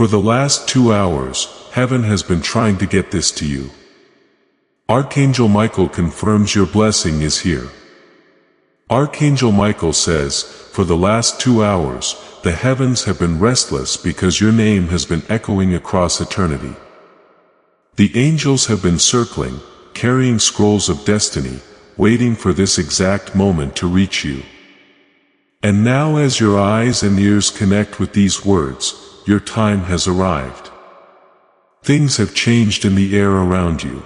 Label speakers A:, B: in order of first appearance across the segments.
A: For the last 2 hours, heaven has been trying to get this to you. Archangel Michael confirms your blessing is here. Archangel Michael says, for the last 2 hours, the heavens have been restless because your name has been echoing across eternity. The angels have been circling, carrying scrolls of destiny, waiting for this exact moment to reach you. And now as your eyes and ears connect with these words, your time has arrived. Things have changed in the air around you.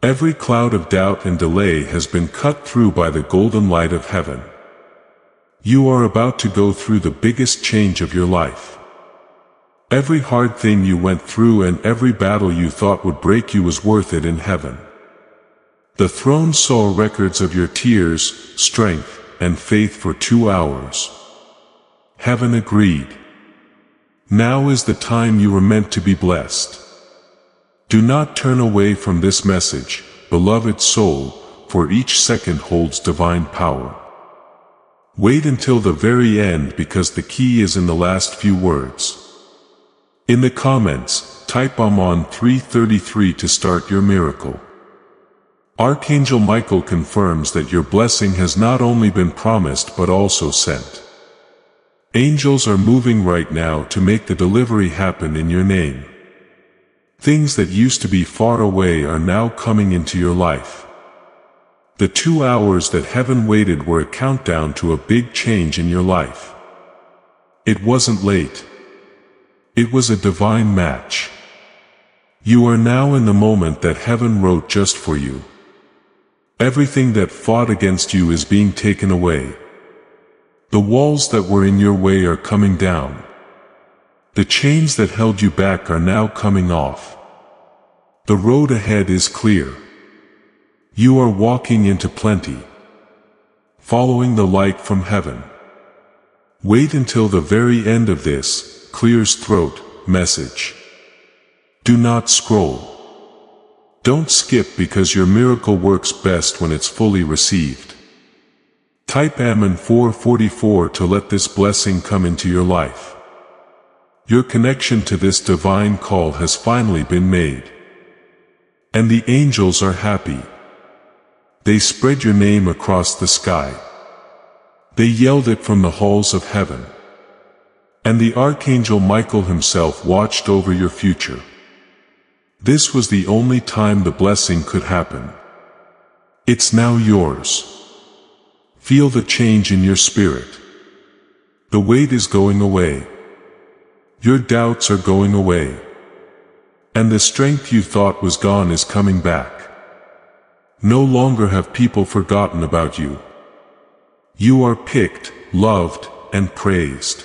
A: Every cloud of doubt and delay has been cut through by the golden light of heaven. You are about to go through the biggest change of your life. Every hard thing you went through and every battle you thought would break you was worth it in heaven. The throne saw records of your tears, strength, and faith for 2 hours. Heaven agreed. Now is the time you were meant to be blessed. Do not turn away from this message, beloved soul, for each second holds divine power. Wait until the very end because the key is in the last few words. In the comments, type I'm on 333 to start your miracle. Archangel Michael confirms that your blessing has not only been promised but also sent. Angels are moving right now to make the delivery happen in your name. Things that used to be far away are now coming into your life. The 2 hours that heaven waited were a countdown to a big change in your life. It wasn't late. It was a divine match. You are now in the moment that heaven wrote just for you. Everything that fought against you is being taken away. The walls that were in your way are coming down. The chains that held you back are now coming off. The road ahead is clear. You are walking into plenty. Following the light from heaven. Wait until the very end of this, clear's throat, message. Do not scroll. Don't skip because your miracle works best when it's fully received. Type Amen 444 to let this blessing come into your life. Your connection to this divine call has finally been made. And the angels are happy. They spread your name across the sky. They yelled it from the halls of heaven. And the Archangel Michael himself watched over your future. This was the only time the blessing could happen. It's now yours. Feel the change in your spirit. The weight is going away. Your doubts are going away. And the strength you thought was gone is coming back. No longer have people forgotten about you. You are picked, loved, and praised.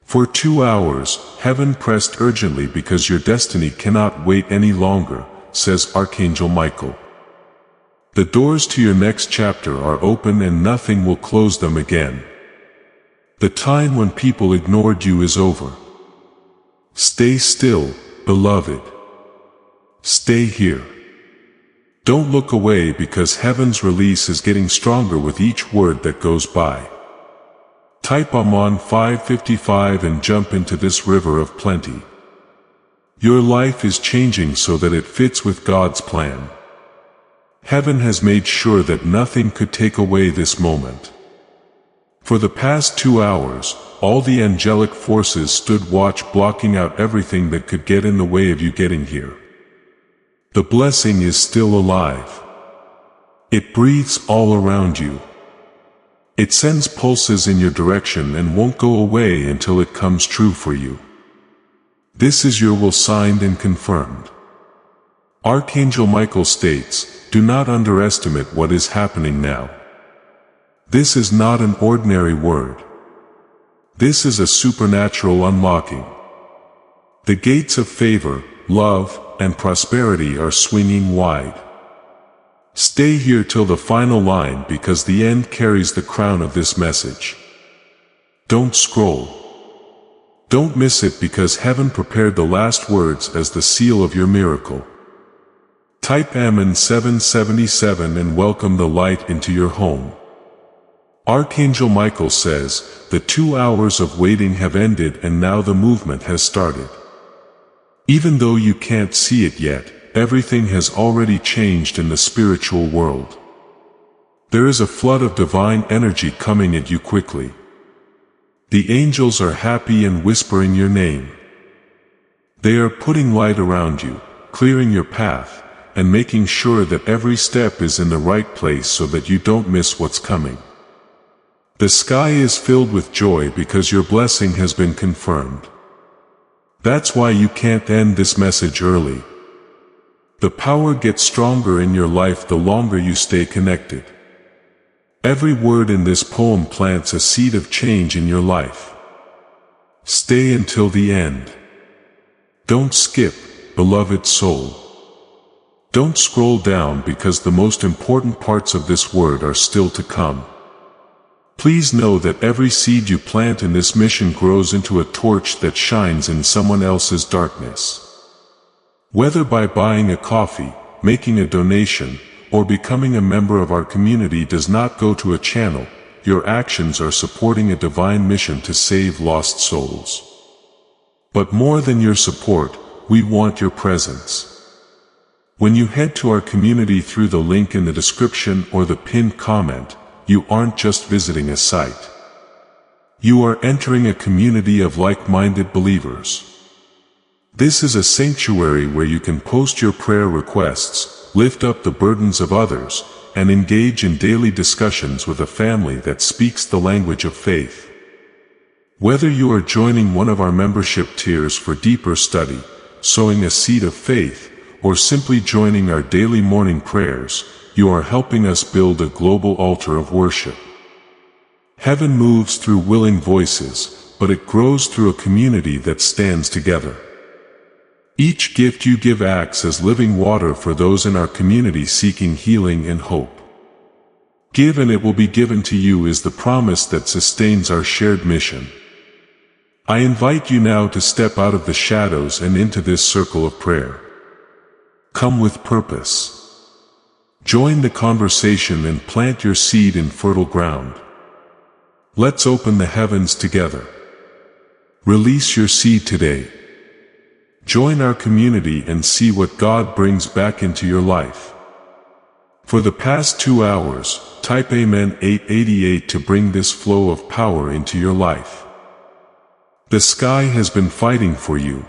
A: For 2 hours, heaven pressed urgently because your destiny cannot wait any longer, says Archangel Michael. The doors to your next chapter are open and nothing will close them again. The time when people ignored you is over. Stay still, beloved. Stay here. Don't look away because heaven's release is getting stronger with each word that goes by. Type I'm on 555 and jump into this river of plenty. Your life is changing so that it fits with God's plan. Heaven has made sure that nothing could take away this moment. For the past 2 hours, all the angelic forces stood watch, blocking out everything that could get in the way of you getting here. The blessing is still alive. It breathes all around you. It sends pulses in your direction and won't go away until it comes true for you. This is your will signed and confirmed. Archangel Michael states, do not underestimate what is happening now. This is not an ordinary word. This is a supernatural unlocking. The gates of favor, love, and prosperity are swinging wide. Stay here till the final line because the end carries the crown of this message. Don't scroll. Don't miss it because heaven prepared the last words as the seal of your miracle. Type Amen 777 and welcome the light into your home. Archangel Michael says, the 2 hours of waiting have ended and now the movement has started. Even though you can't see it yet, everything has already changed in the spiritual world. There is a flood of divine energy coming at you quickly. The angels are happy and whispering your name. They are putting light around you, clearing your path, and making sure that every step is in the right place so that you don't miss what's coming. The sky is filled with joy because your blessing has been confirmed. That's why you can't end this message early. The power gets stronger in your life the longer you stay connected. Every word in this poem plants a seed of change in your life. Stay until the end. Don't skip, beloved soul. Don't scroll down because the most important parts of this word are still to come. Please know that every seed you plant in this mission grows into a torch that shines in someone else's darkness. Whether by buying a coffee, making a donation, or becoming a member of our community does not go to a channel, your actions are supporting a divine mission to save lost souls. But more than your support, we want your presence. When you head to our community through the link in the description or the pinned comment, you aren't just visiting a site. You are entering a community of like-minded believers. This is a sanctuary where you can post your prayer requests, lift up the burdens of others, and engage in daily discussions with a family that speaks the language of faith. Whether you are joining one of our membership tiers for deeper study, sowing a seed of faith, or simply joining our daily morning prayers, you are helping us build a global altar of worship. Heaven moves through willing voices, but it grows through a community that stands together. Each gift you give acts as living water for those in our community seeking healing and hope. Give and it will be given to you is the promise that sustains our shared mission. I invite you now to step out of the shadows and into this circle of prayer. Come with purpose. Join the conversation and plant your seed in fertile ground. Let's open the heavens together. Release your seed today. Join our community and see what God brings back into your life. For the past 2 hours, type Amen 888 to bring this flow of power into your life. The sky has been fighting for you.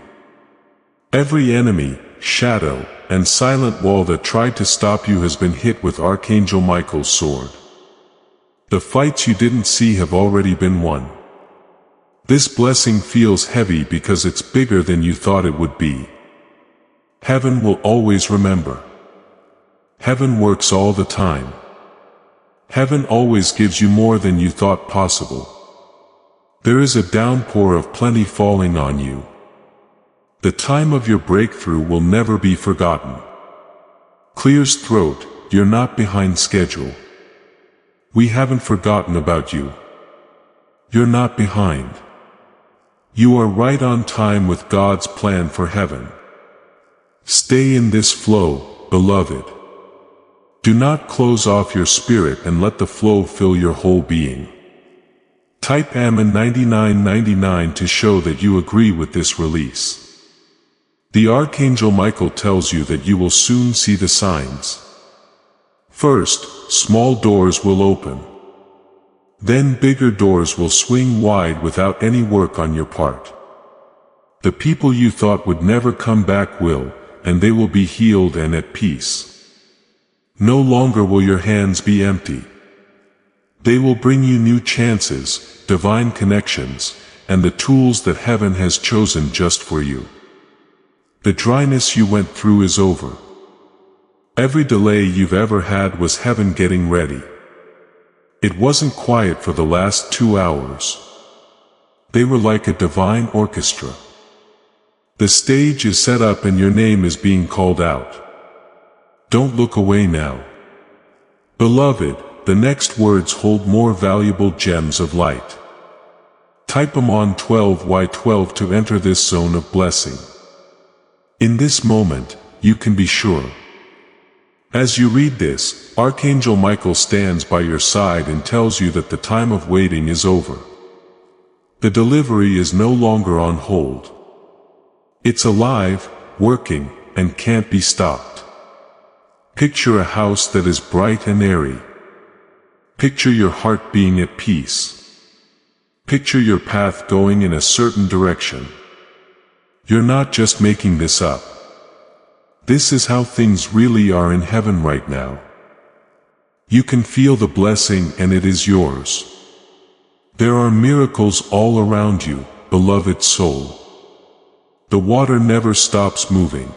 A: Every enemy, shadow, and silent wall that tried to stop you has been hit with Archangel Michael's sword. The fights you didn't see have already been won. This blessing feels heavy because it's bigger than you thought it would be. Heaven will always remember. Heaven works all the time. Heaven always gives you more than you thought possible. There is a downpour of plenty falling on you. The time of your breakthrough will never be forgotten. Clear's throat, you're not behind schedule. We haven't forgotten about you. You're not behind. You are right on time with God's plan for heaven. Stay in this flow, beloved. Do not close off your spirit and let the flow fill your whole being. Type Amen 9999 to show that you agree with this release. The Archangel Michael tells you that you will soon see the signs. First, small doors will open. Then bigger doors will swing wide without any work on your part. The people you thought would never come back will, and they will be healed and at peace. No longer will your hands be empty. They will bring you new chances, divine connections, and the tools that heaven has chosen just for you. The dryness you went through is over. Every delay you've ever had was heaven getting ready. It wasn't quiet for the last 2 hours. They were like a divine orchestra. The stage is set up and your name is being called out. Don't look away now. Beloved, the next words hold more valuable gems of light. Type them on 12Y12 to enter this zone of blessing. In this moment, you can be sure. As you read this, Archangel Michael stands by your side and tells you that the time of waiting is over. The delivery is no longer on hold. It's alive, working, and can't be stopped. Picture a house that is bright and airy. Picture your heart being at peace. Picture your path going in a certain direction. You're not just making this up. This is how things really are in heaven right now. You can feel the blessing and it is yours. There are miracles all around you, beloved soul. The water never stops moving.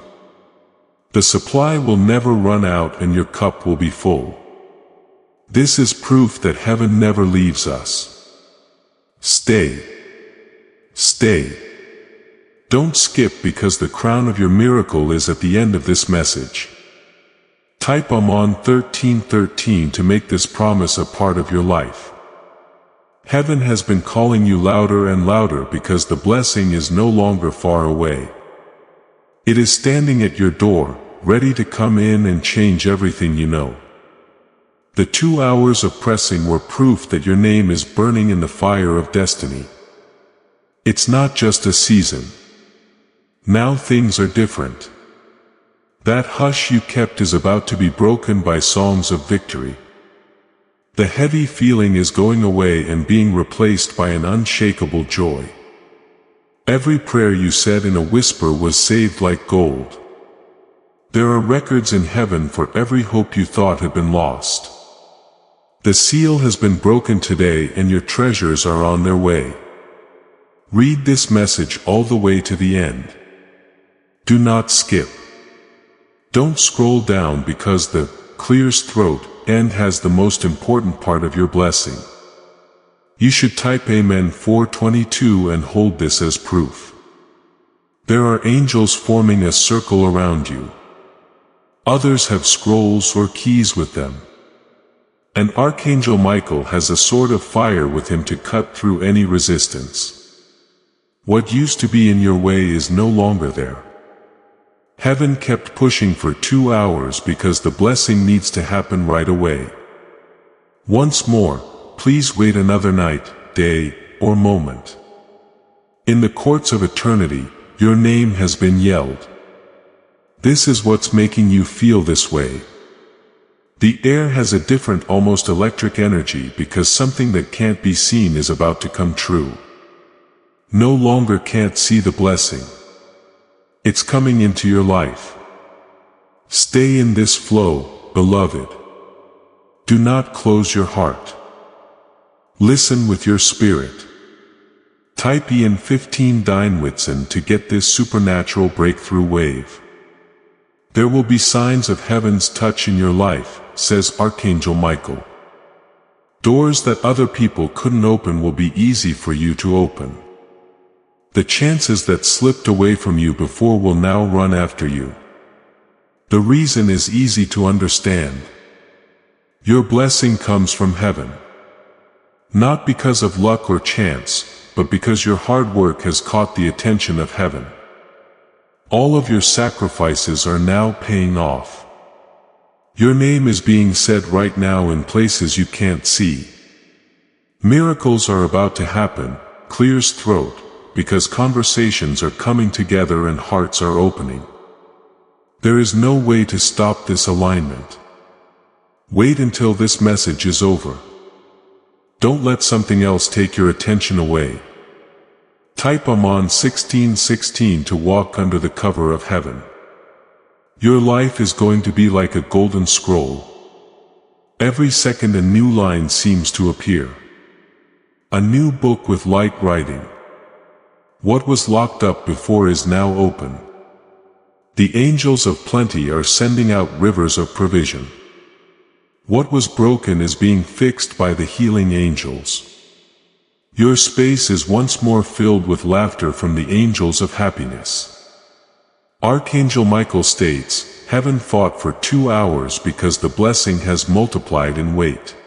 A: The supply will never run out and your cup will be full. This is proof that heaven never leaves us. Stay. Stay. Don't skip because the crown of your miracle is at the end of this message. Type on 1313 to make this promise a part of your life. Heaven has been calling you louder and louder because the blessing is no longer far away. It is standing at your door, ready to come in and change everything you know. The 2 hours of pressing were proof that your name is burning in the fire of destiny. It's not just a season. Now things are different. That hush you kept is about to be broken by songs of victory. The heavy feeling is going away and being replaced by an unshakable joy. Every prayer you said in a whisper was saved like gold. There are records in heaven for every hope you thought had been lost. The seal has been broken today and your treasures are on their way. Read this message all the way to the end. Do not skip. Don't scroll down because the clears throat end has the most important part of your blessing. You should type Amen 422 and hold this as proof. There are angels forming a circle around you. Others have scrolls or keys with them. And Archangel Michael has a sword of fire with him to cut through any resistance. What used to be in your way is no longer there. Heaven kept pushing for 2 hours because the blessing needs to happen right away. Once more, please wait another night, day, or moment. In the courts of eternity, your name has been yelled. This is what's making you feel this way. The air has a different, almost electric energy because something that can't be seen is about to come true. No longer can't see the blessing. It's coming into your life. Stay in this flow, beloved. Do not close your heart. Listen with your spirit. Type in 15 Deinwitzen to get this supernatural breakthrough wave. There will be signs of heaven's touch in your life, says Archangel Michael. Doors that other people couldn't open will be easy for you to open. The chances that slipped away from you before will now run after you. The reason is easy to understand. Your blessing comes from heaven. Not because of luck or chance, but because your hard work has caught the attention of heaven. All of your sacrifices are now paying off. Your name is being said right now in places you can't see. Miracles are about to happen, clears throat, because conversations are coming together and hearts are opening. There is no way to stop this alignment. Wait until this message is over. Don't let something else take your attention away. Type on 1616 to walk under the cover of heaven. Your life is going to be like a golden scroll. Every second a new line seems to appear. A new book with light writing. What was locked up before is now open. The angels of plenty are sending out rivers of provision. What was broken is being fixed by the healing angels. Your space is once more filled with laughter from the angels of happiness. Archangel Michael states, heaven fought for 2 hours because the blessing has multiplied in weight.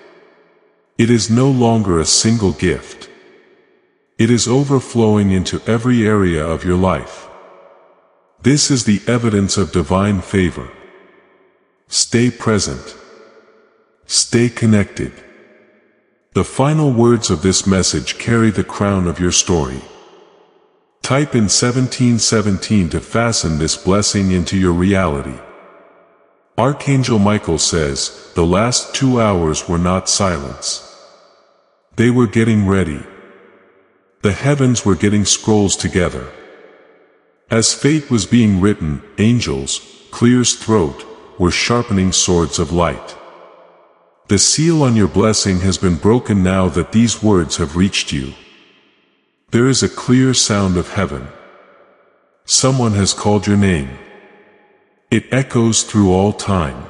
A: It is no longer a single gift. It is overflowing into every area of your life. This is the evidence of divine favor. Stay present. Stay connected. The final words of this message carry the crown of your story. Type in 1717 to fasten this blessing into your reality. Archangel Michael says, the last 2 hours were not silence. They were getting ready. The heavens were getting scrolls together. As fate was being written, angels, clear's throat, were sharpening swords of light. The seal on your blessing has been broken now that these words have reached you. There is a clear sound of heaven. Someone has called your name. It echoes through all time,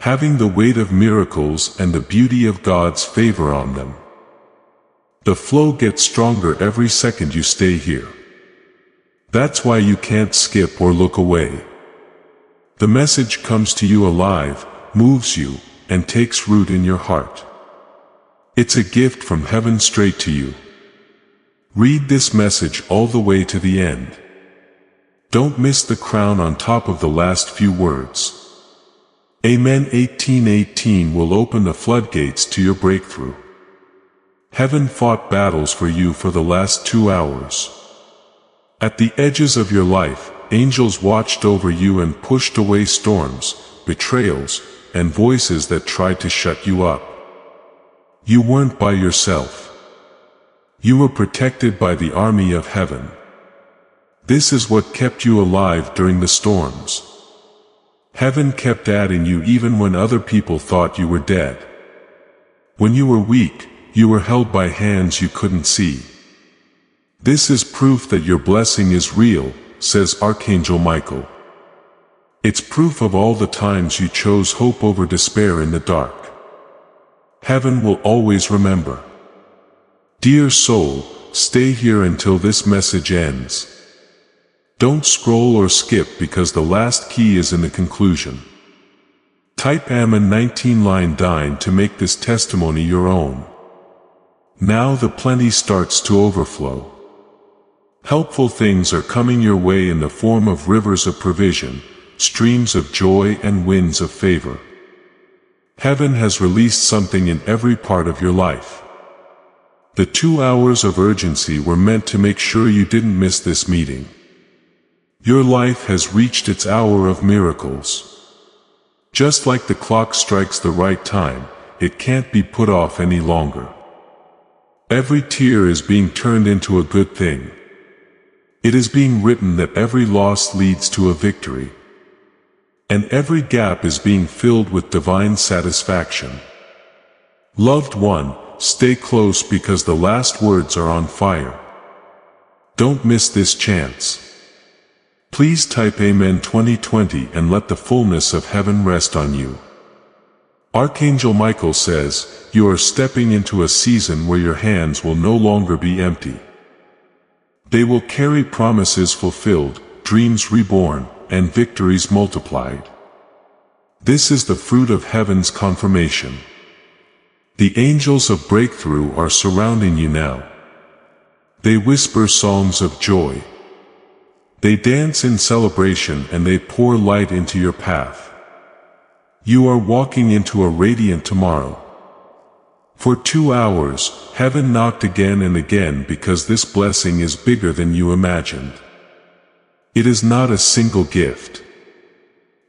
A: having the weight of miracles and the beauty of God's favor on them. The flow gets stronger every second you stay here. That's why you can't skip or look away. The message comes to you alive, moves you, and takes root in your heart. It's a gift from heaven straight to you. Read this message all the way to the end. Don't miss the crown on top of the last few words. Amen. 1818 will open the floodgates to your breakthrough. Heaven fought battles for you for the last 2 hours. At the edges of your life, angels watched over you and pushed away storms, betrayals, and voices that tried to shut you up. You weren't by yourself. You were protected by the army of heaven. This is what kept you alive during the storms. Heaven kept adding you even when other people thought you were dead. When you were weak, you were held by hands you couldn't see. This is proof that your blessing is real, says Archangel Michael. It's proof of all the times you chose hope over despair in the dark. Heaven will always remember. Dear soul, stay here until this message ends. Don't scroll or skip because the last key is in the conclusion. Type Amen 19 line 9 to make this testimony your own. Now the plenty starts to overflow. Helpful things are coming your way in the form of rivers of provision, streams of joy and winds of favor. Heaven has released something in every part of your life. The 2 hours of urgency were meant to make sure you didn't miss this meeting. Your life has reached its hour of miracles. Just like the clock strikes the right time, it can't be put off any longer. Every tear is being turned into a good thing. It is being written that every loss leads to a victory. And every gap is being filled with divine satisfaction. Loved one, stay close because the last words are on fire. Don't miss this chance. Please type Amen 2020 and let the fullness of heaven rest on you. Archangel Michael says, you are stepping into a season where your hands will no longer be empty. They will carry promises fulfilled, dreams reborn, and victories multiplied. This is the fruit of heaven's confirmation. The angels of breakthrough are surrounding you now. They whisper songs of joy. They dance in celebration and they pour light into your path. You are walking into a radiant tomorrow. For 2 hours, heaven knocked again and again because this blessing is bigger than you imagined. It is not a single gift.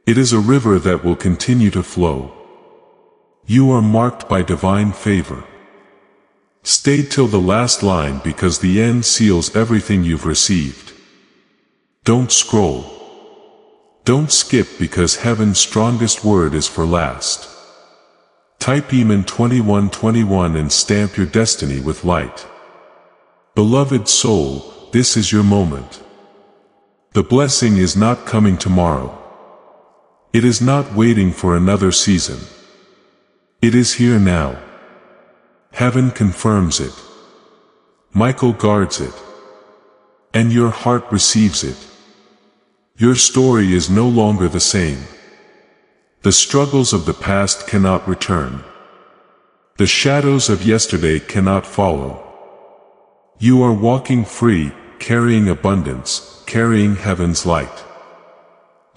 A: It is a river that will continue to flow. You are marked by divine favor. Stay till the last line because the end seals everything you've received. Don't scroll. Don't skip because heaven's strongest word is for last. Type Amen 2121 and stamp your destiny with light. Beloved soul, this is your moment. The blessing is not coming tomorrow. It is not waiting for another season. It is here now. Heaven confirms it. Michael guards it. And your heart receives it. Your story is no longer the same. The struggles of the past cannot return. The shadows of yesterday cannot follow. You are walking free, carrying abundance, carrying heaven's light.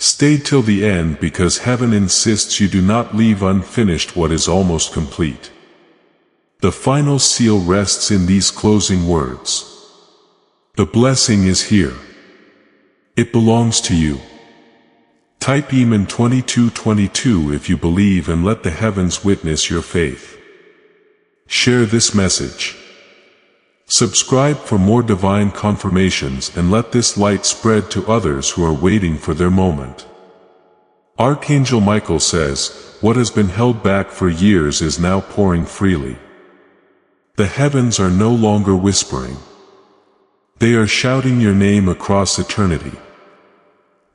A: Stay till the end because heaven insists you do not leave unfinished what is almost complete. The final seal rests in these closing words. The blessing is here. It belongs to you. Type Amen 2222 if you believe and let the heavens witness your faith. Share this message. Subscribe for more divine confirmations and let this light spread to others who are waiting for their moment. Archangel Michael says, what has been held back for years is now pouring freely. The heavens are no longer whispering. They are shouting your name across eternity.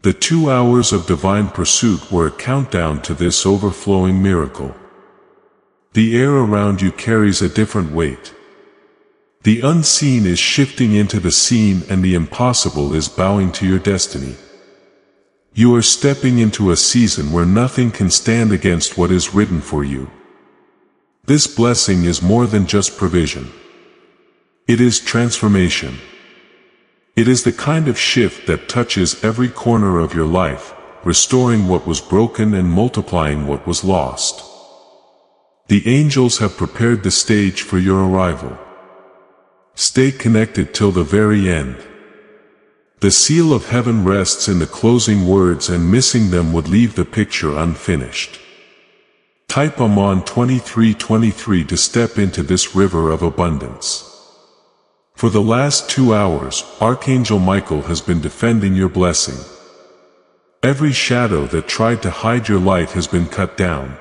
A: The 2 hours of divine pursuit were a countdown to this overflowing miracle. The air around you carries a different weight. The unseen is shifting into the seen and the impossible is bowing to your destiny. You are stepping into a season where nothing can stand against what is written for you. This blessing is more than just provision. It is transformation. It is the kind of shift that touches every corner of your life, restoring what was broken and multiplying what was lost. The angels have prepared the stage for your arrival. Stay connected till the very end. The seal of heaven rests in the closing words and missing them would leave the picture unfinished. Type Amen 2323 to step into this river of abundance. For the last 2 hours, Archangel Michael has been defending your blessing. Every shadow that tried to hide your light has been cut down.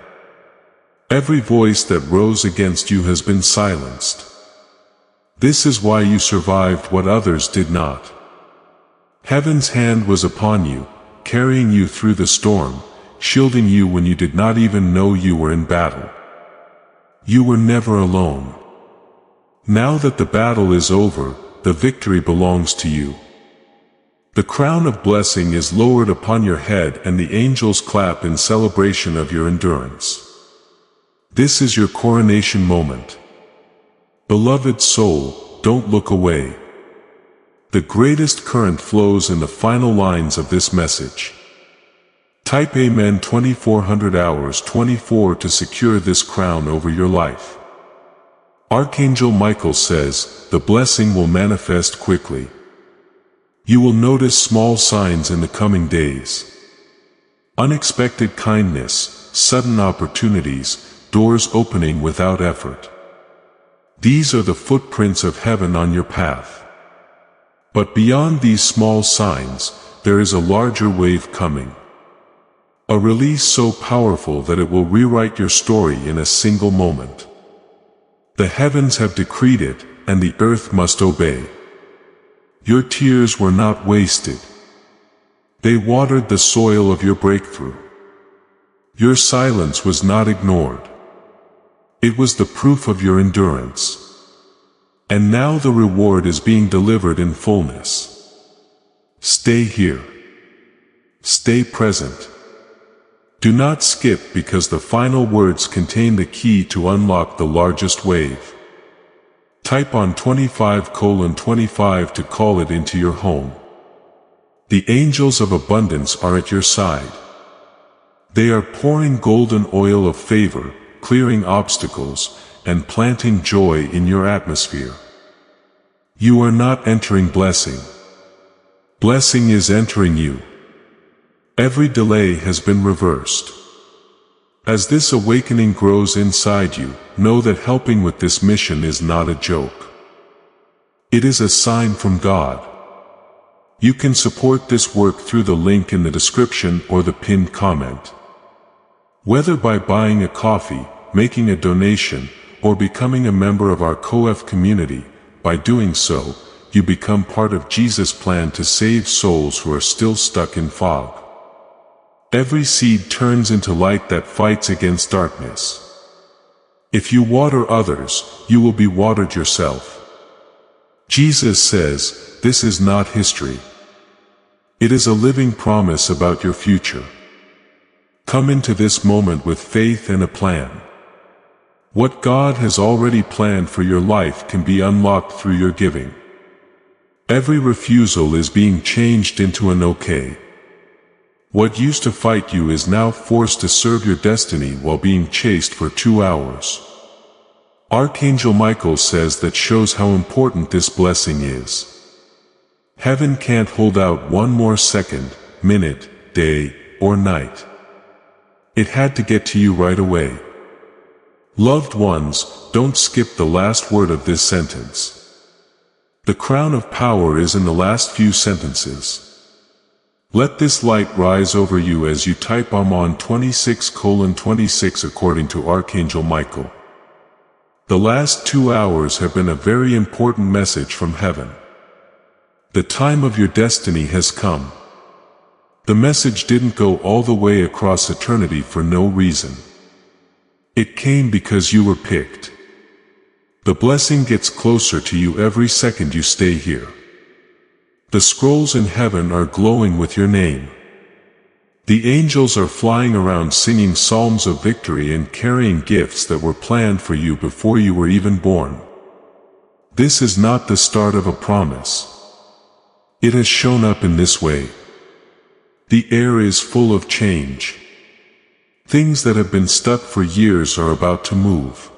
A: Every voice that rose against you has been silenced. This is why you survived what others did not. Heaven's hand was upon you, carrying you through the storm, shielding you when you did not even know you were in battle. You were never alone. Now that the battle is over, the victory belongs to you. The crown of blessing is lowered upon your head and the angels clap in celebration of your endurance. This is your coronation moment. Beloved soul, don't look away. The greatest current flows in the final lines of this message. Type Amen 2400 hours 24 to secure this crown over your life. Archangel Michael says, the blessing will manifest quickly. You will notice small signs in the coming days. Unexpected kindness, sudden opportunities, doors opening without effort. These are the footprints of heaven on your path. But beyond these small signs, there is a larger wave coming. A release so powerful that it will rewrite your story in a single moment. The heavens have decreed it, and the earth must obey. Your tears were not wasted. They watered the soil of your breakthrough. Your silence was not ignored. It was the proof of your endurance. And now the reward is being delivered in fullness. Stay here. Stay present. Do not skip because the final words contain the key to unlock the largest wave. Type on 25:25 to call it into your home. The angels of abundance are at your side. They are pouring golden oil of favor, clearing obstacles, and planting joy in your atmosphere. You are not entering blessing. Blessing is entering you. Every delay has been reversed. As this awakening grows inside you, know that helping with this mission is not a joke. It is a sign from God. You can support this work through the link in the description or the pinned comment. Whether by buying a coffee, making a donation, or becoming a member of our COF community, by doing so, you become part of Jesus' plan to save souls who are still stuck in fog. Every seed turns into light that fights against darkness. If you water others, you will be watered yourself. Jesus says, this is not history. It is a living promise about your future. Come into this moment with faith and a plan. What God has already planned for your life can be unlocked through your giving. Every refusal is being changed into an okay. What used to fight you is now forced to serve your destiny while being chased for 2 hours. Archangel Michael says that shows how important this blessing is. Heaven can't hold out one more second, minute, day, or night. It had to get to you right away. Loved ones, don't skip the last word of this sentence. The crown of power is in the last few sentences. Let this light rise over you as you type on 26:26 according to Archangel Michael. The last 2 hours have been a very important message from heaven. The time of your destiny has come. The message didn't go all the way across eternity for no reason. It came because you were picked. The blessing gets closer to you every second you stay here. The scrolls in heaven are glowing with your name. The angels are flying around singing psalms of victory and carrying gifts that were planned for you before you were even born. This is not the start of a promise. It has shown up in this way. The air is full of change. Things that have been stuck for years are about to move.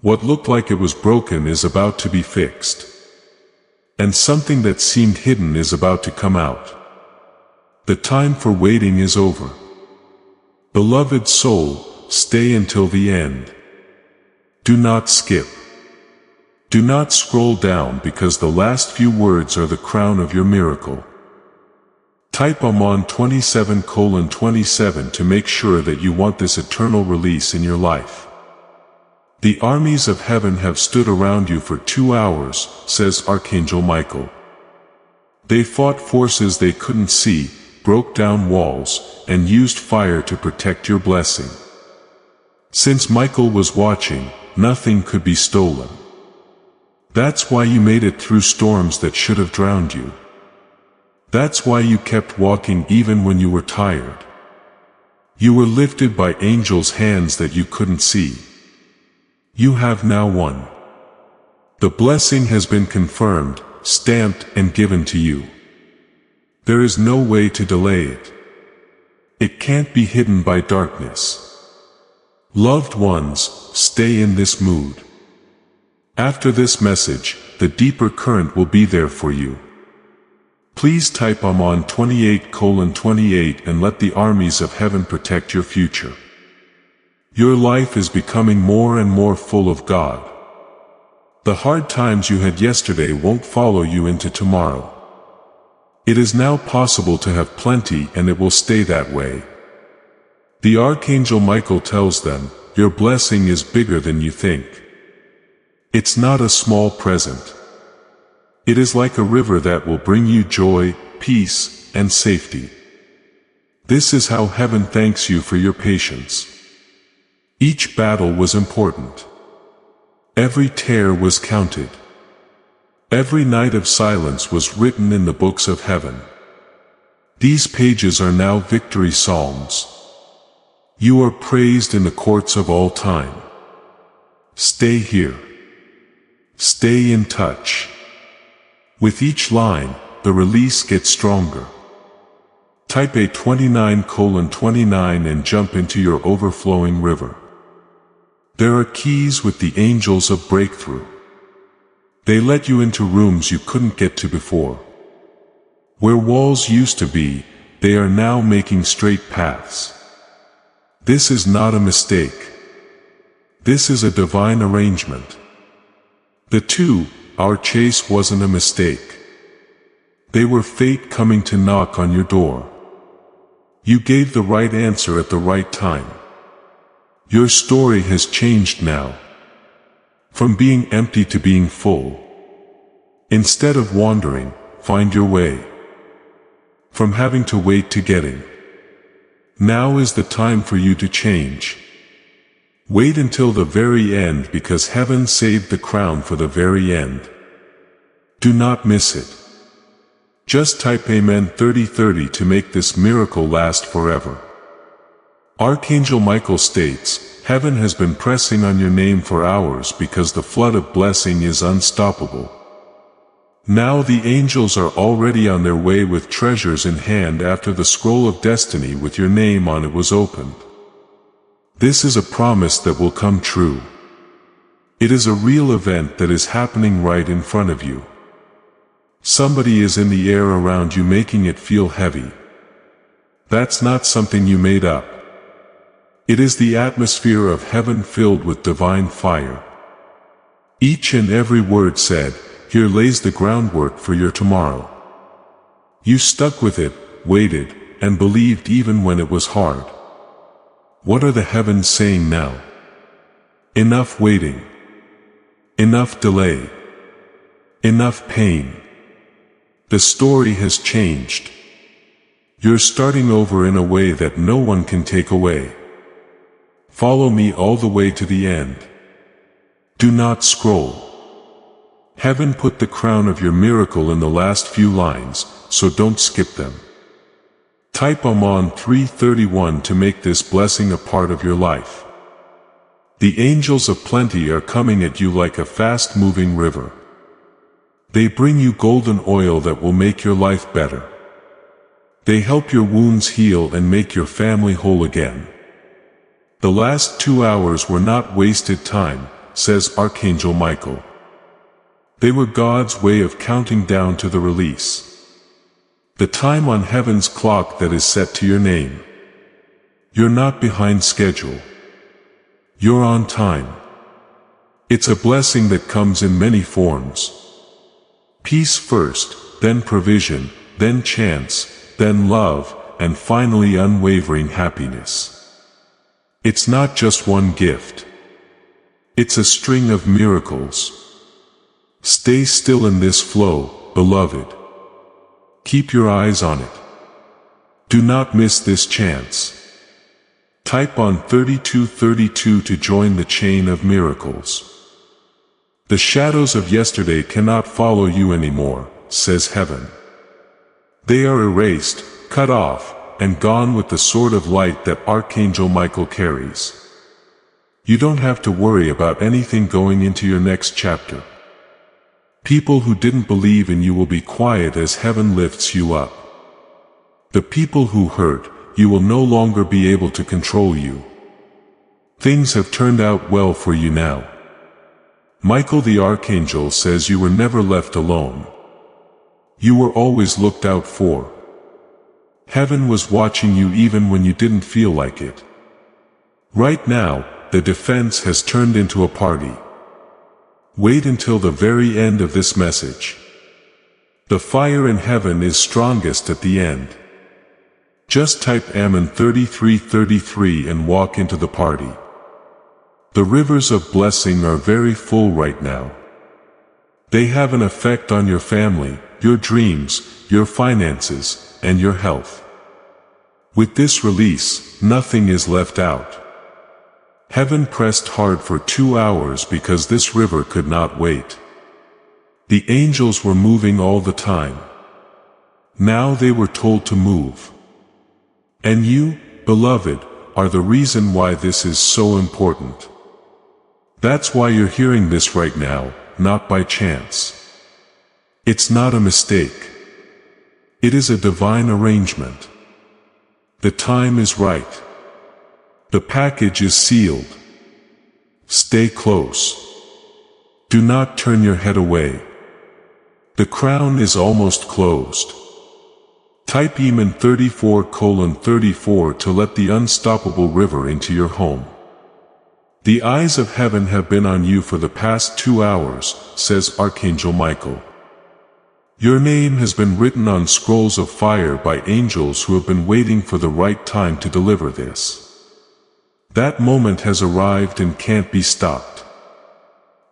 A: What looked like it was broken is about to be fixed. And something that seemed hidden is about to come out. The time for waiting is over. Beloved soul, stay until the end. Do not skip. Do not scroll down because the last few words are the crown of your miracle. Type on 27:27 to make sure that you want this eternal release in your life. The armies of heaven have stood around you for 2 hours, says Archangel Michael. They fought forces they couldn't see, broke down walls, and used fire to protect your blessing. Since Michael was watching, nothing could be stolen. That's why you made it through storms that should have drowned you. That's why you kept walking even when you were tired. You were lifted by angels' hands that you couldn't see. You have now won. The blessing has been confirmed, stamped, and given to you. There is no way to delay it. It can't be hidden by darkness. Loved ones, stay in this mood. After this message, the deeper current will be there for you. Please type on 28:28 and let the armies of heaven protect your future. Your life is becoming more and more full of God. The hard times you had yesterday won't follow you into tomorrow. It is now possible to have plenty and it will stay that way. The Archangel Michael tells them, your blessing is bigger than you think. It's not a small present. It is like a river that will bring you joy, peace, and safety. This is how heaven thanks you for your patience. Each battle was important. Every tear was counted. Every night of silence was written in the books of heaven. These pages are now victory psalms. You are praised in the courts of all time. Stay here. Stay in touch. With each line, the release gets stronger. Type a 29:29 and jump into your overflowing river. There are keys with the angels of breakthrough. They let you into rooms you couldn't get to before. Where walls used to be, they are now making straight paths. This is not a mistake. This is a divine arrangement. Our chase wasn't a mistake. They were fate coming to knock on your door. You gave the right answer at the right time. Your story has changed now. From being empty to being full. Instead of wandering, find your way. From having to wait to getting. Now is the time for you to change. Wait until the very end because heaven saved the crown for the very end. Do not miss it. Just type Amen 3030 to make this miracle last forever. Archangel Michael states, heaven has been pressing on your name for hours because the flood of blessing is unstoppable. Now the angels are already on their way with treasures in hand after the scroll of destiny with your name on it was opened. This is a promise that will come true. It is a real event that is happening right in front of you. Somebody is in the air around you making it feel heavy. That's not something you made up. It is the atmosphere of heaven filled with divine fire. Each and every word said, here lays the groundwork for your tomorrow. You stuck with it, waited, and believed even when it was hard. What are the heavens saying now? Enough waiting. Enough delay. Enough pain. The story has changed. You're starting over in a way that no one can take away. Follow me all the way to the end. Do not scroll. Heaven put the crown of your miracle in the last few lines, so don't skip them. Type on 331 to make this blessing a part of your life. The angels of plenty are coming at you like a fast-moving river. They bring you golden oil that will make your life better. They help your wounds heal and make your family whole again. The last 2 hours were not wasted time, says Archangel Michael. They were God's way of counting down to the release. The time on heaven's clock that is set to your name. You're not behind schedule. You're on time. It's a blessing that comes in many forms. Peace first, then provision, then chance, then love, and finally unwavering happiness. It's not just one gift. It's a string of miracles. Stay still in this flow, beloved. Keep your eyes on it. Do not miss this chance. Type on 3232 to join the chain of miracles. The shadows of yesterday cannot follow you anymore, says heaven. They are erased, cut off, and gone with the sword of light that Archangel Michael carries. You don't have to worry about anything going into your next chapter. People who didn't believe in you will be quiet as heaven lifts you up. The people who hurt you will no longer be able to control you. Things have turned out well for you now. Michael the Archangel says you were never left alone. You were always looked out for. Heaven was watching you even when you didn't feel like it. Right now, the defense has turned into a party. Wait until the very end of this message. The fire in heaven is strongest at the end. Just type Amen 3333 and walk into the party. The rivers of blessing are very full right now. They have an effect on your family, your dreams, your finances, and your health. With this release, nothing is left out. Heaven pressed hard for 2 hours because this river could not wait. The angels were moving all the time. Now they were told to move. And you, beloved, are the reason why this is so important. That's why you're hearing this right now, not by chance. It's not a mistake. It is a divine arrangement. The time is right. The package is sealed. Stay close. Do not turn your head away. The crown is almost closed. Type Amen 34:34 to let the unstoppable river into your home. The eyes of heaven have been on you for the past 2 hours, says Archangel Michael. Your name has been written on scrolls of fire by angels who have been waiting for the right time to deliver this. That moment has arrived and can't be stopped.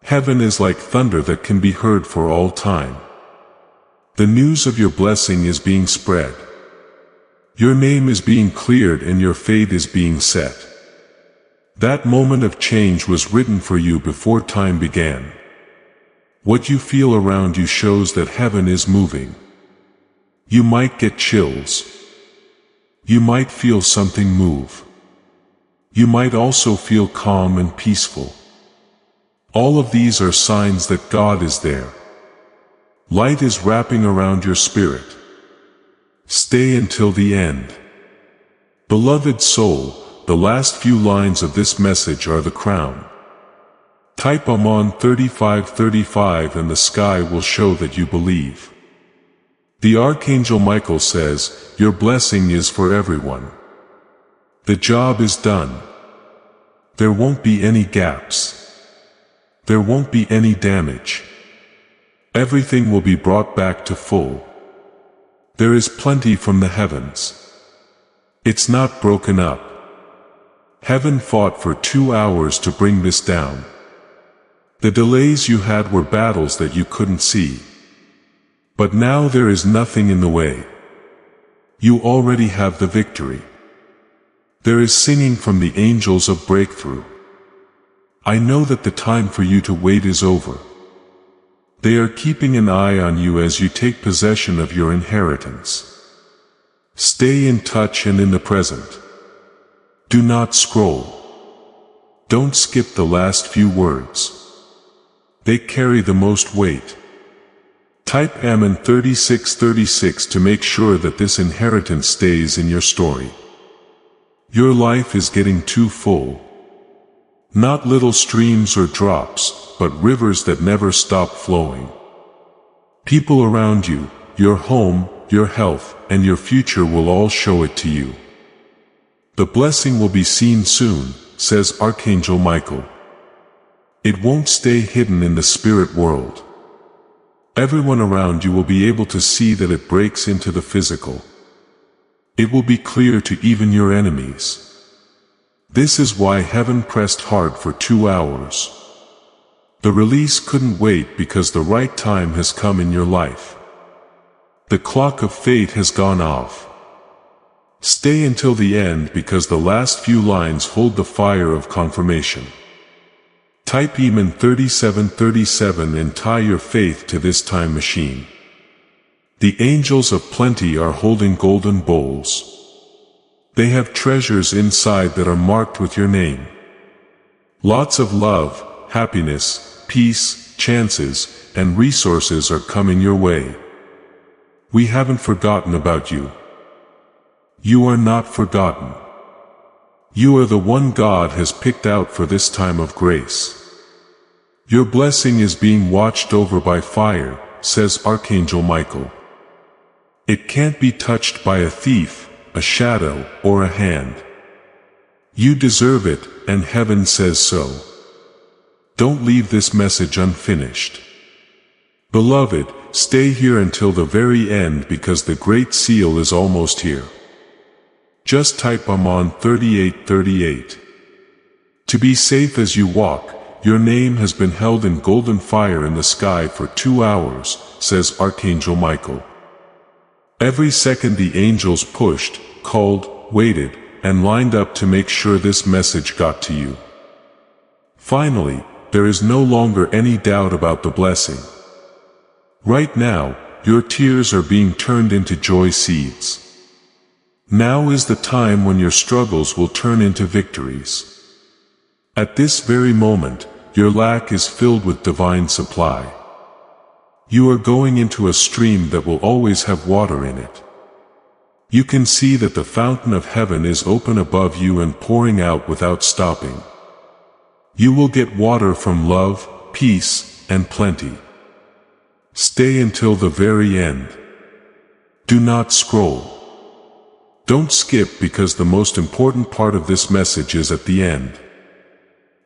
A: Heaven is like thunder that can be heard for all time. The news of your blessing is being spread. Your name is being cleared and your fate is being set. That moment of change was written for you before time began. What you feel around you shows that heaven is moving. You might get chills. You might feel something move. You might also feel calm and peaceful. All of these are signs that God is there. Light is wrapping around your spirit. Stay until the end. Beloved soul, the last few lines of this message are the crown. Type Amon 3535 and the sky will show that you believe. The Archangel Michael says, your blessing is for everyone. The job is done. There won't be any gaps. There won't be any damage. Everything will be brought back to full. There is plenty from the heavens. It's not broken up. Heaven fought for 2 hours to bring this down. The delays you had were battles that you couldn't see. But now there is nothing in the way. You already have the victory. There is singing from the angels of breakthrough. I know that the time for you to wait is over. They are keeping an eye on you as you take possession of your inheritance. Stay in touch and in the present. Do not scroll. Don't skip the last few words. They carry the most weight. Type Ammon 3636 to make sure that this inheritance stays in your story. Your life is getting too full. Not little streams or drops, but rivers that never stop flowing. People around you, your home, your health, and your future will all show it to you. The blessing will be seen soon, says Archangel Michael. It won't stay hidden in the spirit world. Everyone around you will be able to see that it breaks into the physical. It will be clear to even your enemies. This is why heaven pressed hard for 2 hours. The release couldn't wait because the right time has come in your life. The clock of fate has gone off. Stay until the end because the last few lines hold the fire of confirmation. Type Ammon 3737 and tie your faith to this time machine. The angels of plenty are holding golden bowls. They have treasures inside that are marked with your name. Lots of love, happiness, peace, chances, and resources are coming your way. We haven't forgotten about you. You are not forgotten. You are the one God has picked out for this time of grace. Your blessing is being watched over by fire, says Archangel Michael. It can't be touched by a thief, a shadow, or a hand. You deserve it, and heaven says so. Don't leave this message unfinished. Beloved, stay here until the very end because the Great Seal is almost here. Just type Amon 3838. To be safe as you walk, your name has been held in golden fire in the sky for 2 hours, says Archangel Michael. Every second the angels pushed, called, waited, and lined up to make sure this message got to you. Finally, there is no longer any doubt about the blessing. Right now, your tears are being turned into joy seeds. Now is the time when your struggles will turn into victories. At this very moment, your lack is filled with divine supply. You are going into a stream that will always have water in it. You can see that the fountain of heaven is open above you and pouring out without stopping. You will get water from love, peace, and plenty. Stay until the very end. Do not scroll. Don't skip because the most important part of this message is at the end.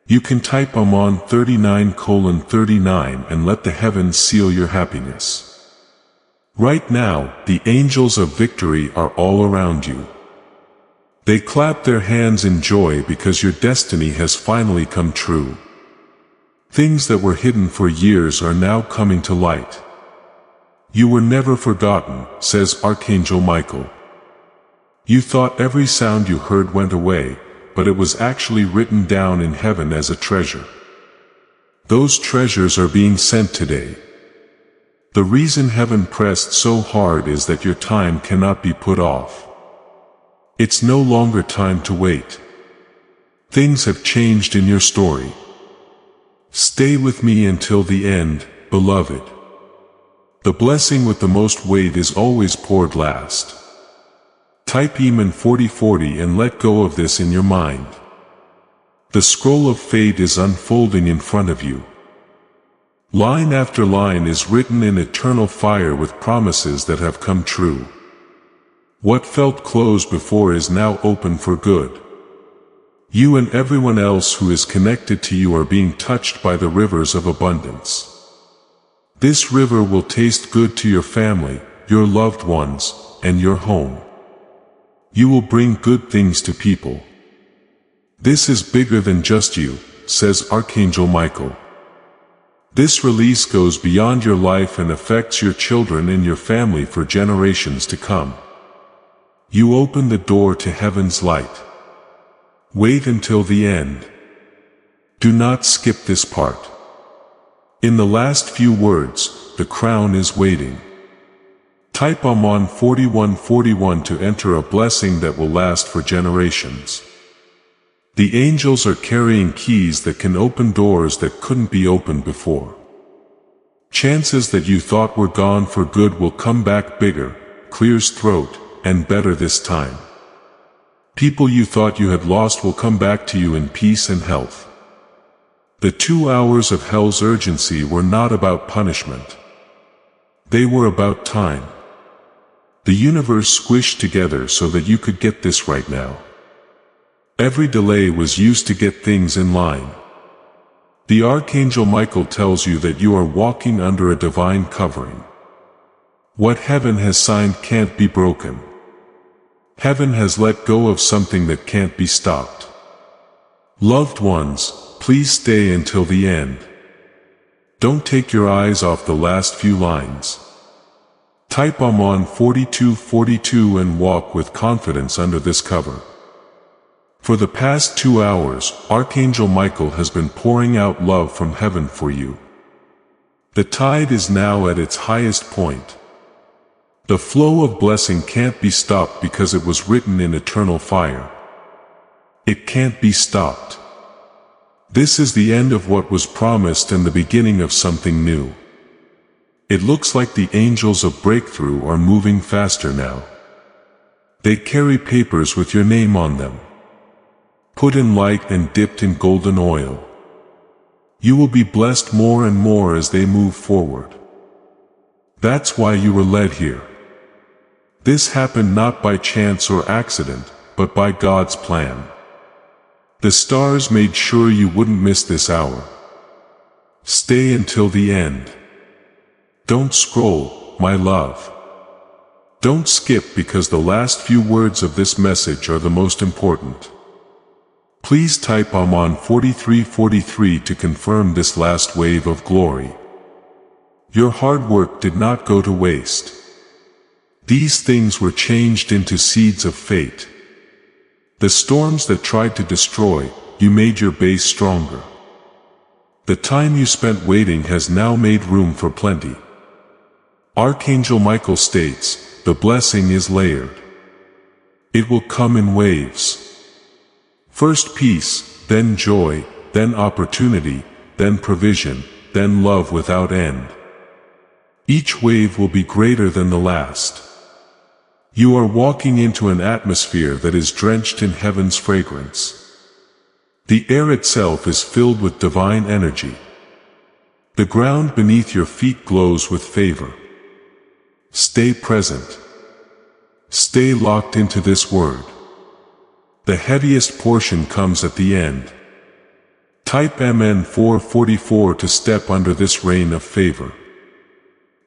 A: You can type Amon 39:39 and let the heavens seal your happiness. Right now, the angels of victory are all around you. They clap their hands in joy because your destiny has finally come true. Things that were hidden for years are now coming to light. You were never forgotten, says Archangel Michael. You thought every sound you heard went away, but it was actually written down in heaven as a treasure. Those treasures are being sent today. The reason heaven pressed so hard is that your time cannot be put off. It's no longer time to wait. Things have changed in your story. Stay with me until the end, beloved. The blessing with the most weight is always poured last. Type Eman 4040 and let go of this in your mind. The scroll of fate is unfolding in front of you. Line after line is written in eternal fire with promises that have come true. What felt closed before is now open for good. You and everyone else who is connected to you are being touched by the rivers of abundance. This river will taste good to your family, your loved ones, and your home. You will bring good things to people. This is bigger than just you, says Archangel Michael. This release goes beyond your life and affects your children and your family for generations to come. You open the door to heaven's light. Wait until the end. Do not skip this part. In the last few words, the crown is waiting. Type Amon 4141 to enter a blessing that will last for generations. The angels are carrying keys that can open doors that couldn't be opened before. Chances that you thought were gone for good will come back bigger, clears throat, and better this time. People you thought you had lost will come back to you in peace and health. The 2 hours of hell's urgency were not about punishment. They were about time. The universe squished together so that you could get this right now. Every delay was used to get things in line. The Archangel Michael tells you that you are walking under a divine covering. What heaven has signed can't be broken. Heaven has let go of something that can't be stopped. Loved ones, please stay until the end. Don't take your eyes off the last few lines. Type Amon 4242 and walk with confidence under this cover. For the past 2 hours, Archangel Michael has been pouring out love from heaven for you. The tide is now at its highest point. The flow of blessing can't be stopped because it was written in eternal fire. It can't be stopped. This is the end of what was promised and the beginning of something new. It looks like the angels of breakthrough are moving faster now. They carry papers with your name on them, put in light and dipped in golden oil. You will be blessed more and more as they move forward. That's why you were led here. This happened not by chance or accident, but by God's plan. The stars made sure you wouldn't miss this hour. Stay until the end. Don't scroll, my love. Don't skip because the last few words of this message are the most important. Please type Amon 4343 to confirm this last wave of glory. Your hard work did not go to waste. These things were changed into seeds of fate. The storms that tried to destroy, you made your base stronger. The time you spent waiting has now made room for plenty. Archangel Michael states, the blessing is layered. It will come in waves. First peace, then joy, then opportunity, then provision, then love without end. Each wave will be greater than the last. You are walking into an atmosphere that is drenched in heaven's fragrance. The air itself is filled with divine energy. The ground beneath your feet glows with favor. Stay present. Stay locked into this word. The heaviest portion comes at the end. Type MN 444 to step under this rain of favor.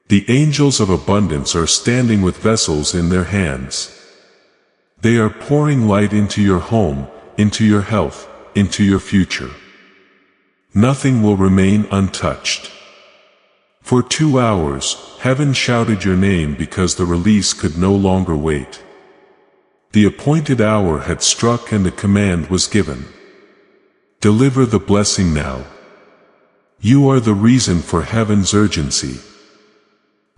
A: The angels of abundance are standing with vessels in their hands. They are pouring light into your home, into your health, into your future. Nothing will remain untouched. For 2 hours, heaven shouted your name because the release could no longer wait. The appointed hour had struck and the command was given. Deliver the blessing now. You are the reason for heaven's urgency.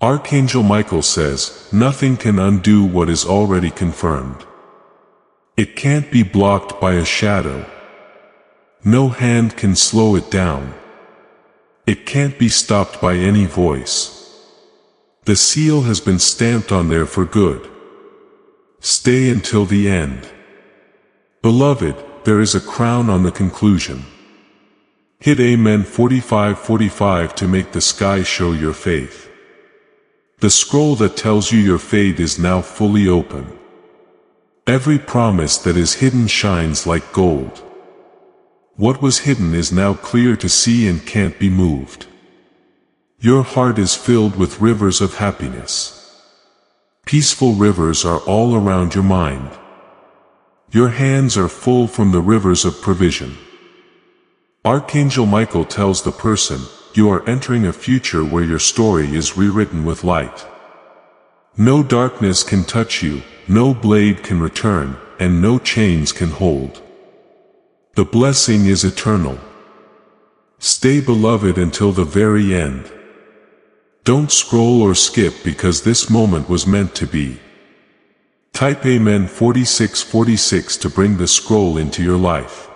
A: Archangel Michael says, nothing can undo what is already confirmed. It can't be blocked by a shadow. No hand can slow it down. It can't be stopped by any voice. The seal has been stamped on there for good. Stay until the end. Beloved, there is a crown on the conclusion. Hit Amen 45:45 to make the sky show your faith. The scroll that tells you your fate is now fully open. Every promise that is hidden shines like gold. What was hidden is now clear to see and can't be moved. Your heart is filled with rivers of happiness. Peaceful rivers are all around your mind. Your hands are full from the rivers of provision. Archangel Michael tells the person, you are entering a future where your story is rewritten with light. No darkness can touch you, no blade can return, and no chains can hold. The blessing is eternal. Stay beloved until the very end. Don't scroll or skip because this moment was meant to be. Type Amen 46:46 to bring the scroll into your life.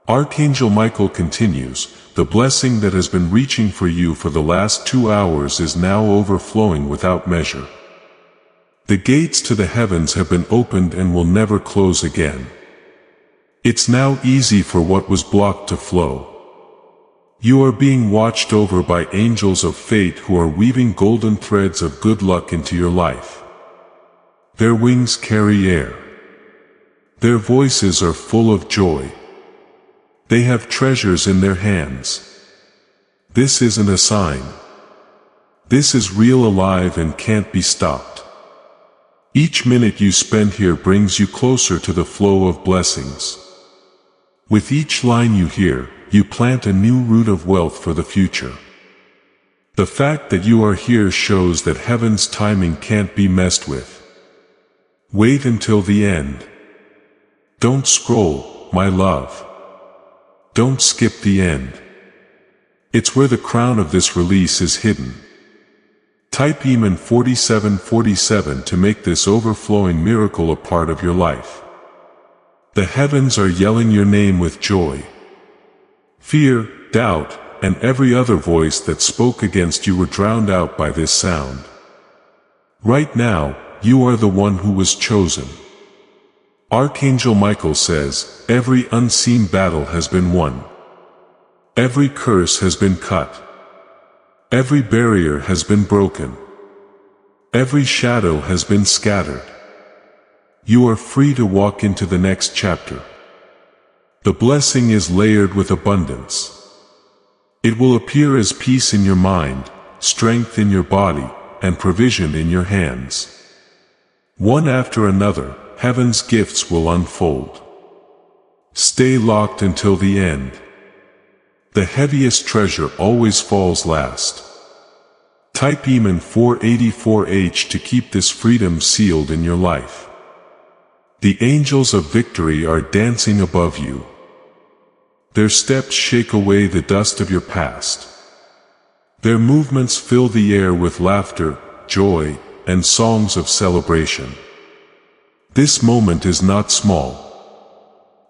A: Archangel Michael continues, the blessing that has been reaching for you for the last 2 hours is now overflowing without measure. The gates to the heavens have been opened and will never close again. It's now easy for what was blocked to flow. You are being watched over by angels of fate who are weaving golden threads of good luck into your life. Their wings carry air. Their voices are full of joy. They have treasures in their hands. This isn't a sign. This is real, alive, and can't be stopped. Each minute you spend here brings you closer to the flow of blessings. With each line you hear, you plant a new root of wealth for the future. The fact that you are here shows that heaven's timing can't be messed with. Wait until the end. Don't scroll, my love. Don't skip the end. It's where the crown of this release is hidden. Type Amen 47:47 to make this overflowing miracle a part of your life. The heavens are yelling your name with joy. Fear, doubt, and every other voice that spoke against you were drowned out by this sound. Right now, you are the one who was chosen. Archangel Michael says, every unseen battle has been won. Every curse has been cut. Every barrier has been broken. Every shadow has been scattered. You are free to walk into the next chapter. The blessing is layered with abundance. It will appear as peace in your mind, strength in your body, and provision in your hands. One after another, heaven's gifts will unfold. Stay locked until the end. The heaviest treasure always falls last. Type Amen 484H to keep this freedom sealed in your life. The angels of victory are dancing above you. Their steps shake away the dust of your past. Their movements fill the air with laughter, joy, and songs of celebration. This moment is not small.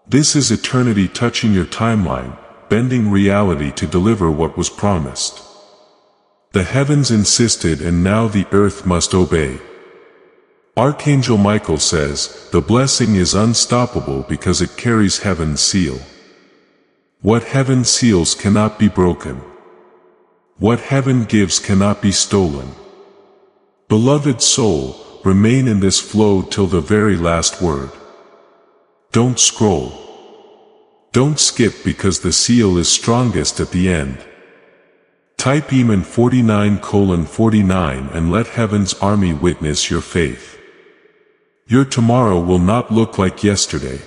A: This is eternity touching your timeline, bending reality to deliver what was promised. The heavens insisted and now the earth must obey. Archangel Michael says, the blessing is unstoppable because it carries heaven's seal. What heaven seals cannot be broken. What heaven gives cannot be stolen. Beloved soul, remain in this flow till the very last word. Don't scroll. Don't skip because the seal is strongest at the end. Type Amen 49:49 and let heaven's army witness your faith. Your tomorrow will not look like yesterday.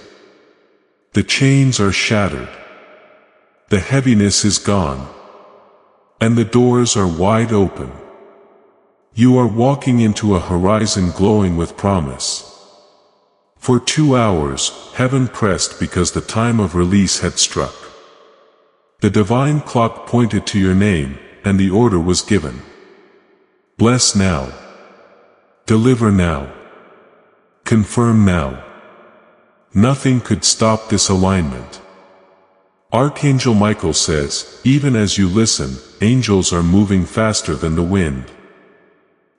A: The chains are shattered. The heaviness is gone. And the doors are wide open. You are walking into a horizon glowing with promise. For 2 hours, heaven pressed because the time of release had struck. The divine clock pointed to your name, and the order was given. Bless now. Deliver now. Confirm now. Nothing could stop this alignment. Archangel Michael says, even as you listen, angels are moving faster than the wind.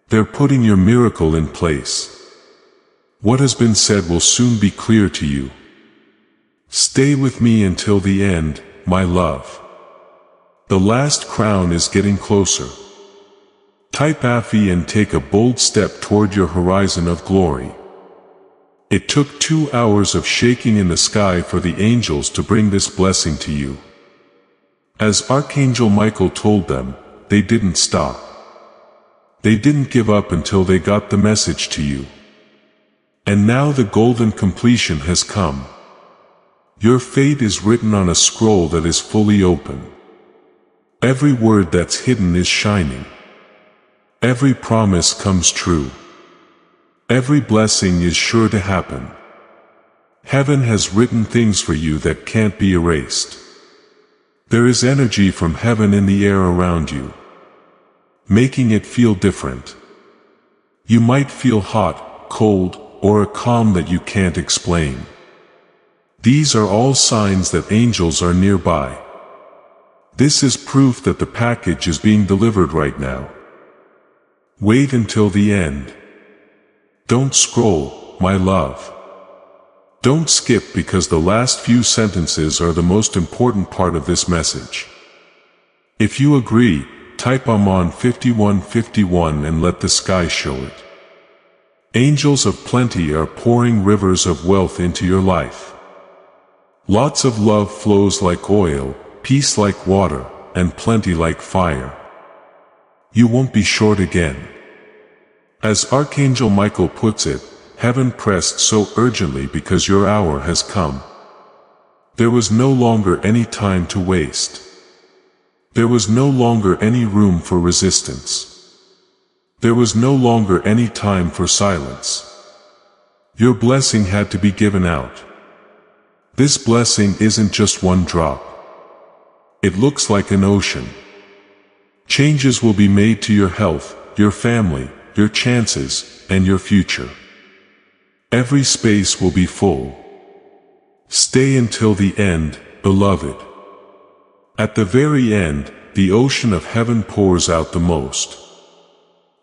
A: They're putting your miracle in place. What has been said will soon be clear to you. Stay with me until the end, my love. The last crown is getting closer. Type AFI and take a bold step toward your horizon of glory. It took 2 hours of shaking in the sky for the angels to bring this blessing to you. As Archangel Michael told them, they didn't stop. They didn't give up until they got the message to you. And now the golden completion has come. Your fate is written on a scroll that is fully open. Every word that's hidden is shining. Every promise comes true. Every blessing is sure to happen. Heaven has written things for you that can't be erased. There is energy from heaven in the air around you, making it feel different. You might feel hot, cold, or a calm that you can't explain. These are all signs that angels are nearby. This is proof that the package is being delivered right now. Wait until the end. Don't scroll, my love. Don't skip because the last few sentences are the most important part of this message. If you agree, type I'm on 5151 and let the sky show it. Angels of plenty are pouring rivers of wealth into your life. Lots of love flows like oil, peace like water, and plenty like fire. You won't be short again. As Archangel Michael puts it, heaven pressed so urgently because your hour has come. There was no longer any time to waste. There was no longer any room for resistance. There was no longer any time for silence. Your blessing had to be given out. This blessing isn't just one drop. It looks like an ocean. Changes will be made to your health, your family, your chances, and your future. Every space will be full. Stay until the end, beloved. At the very end, the ocean of heaven pours out the most.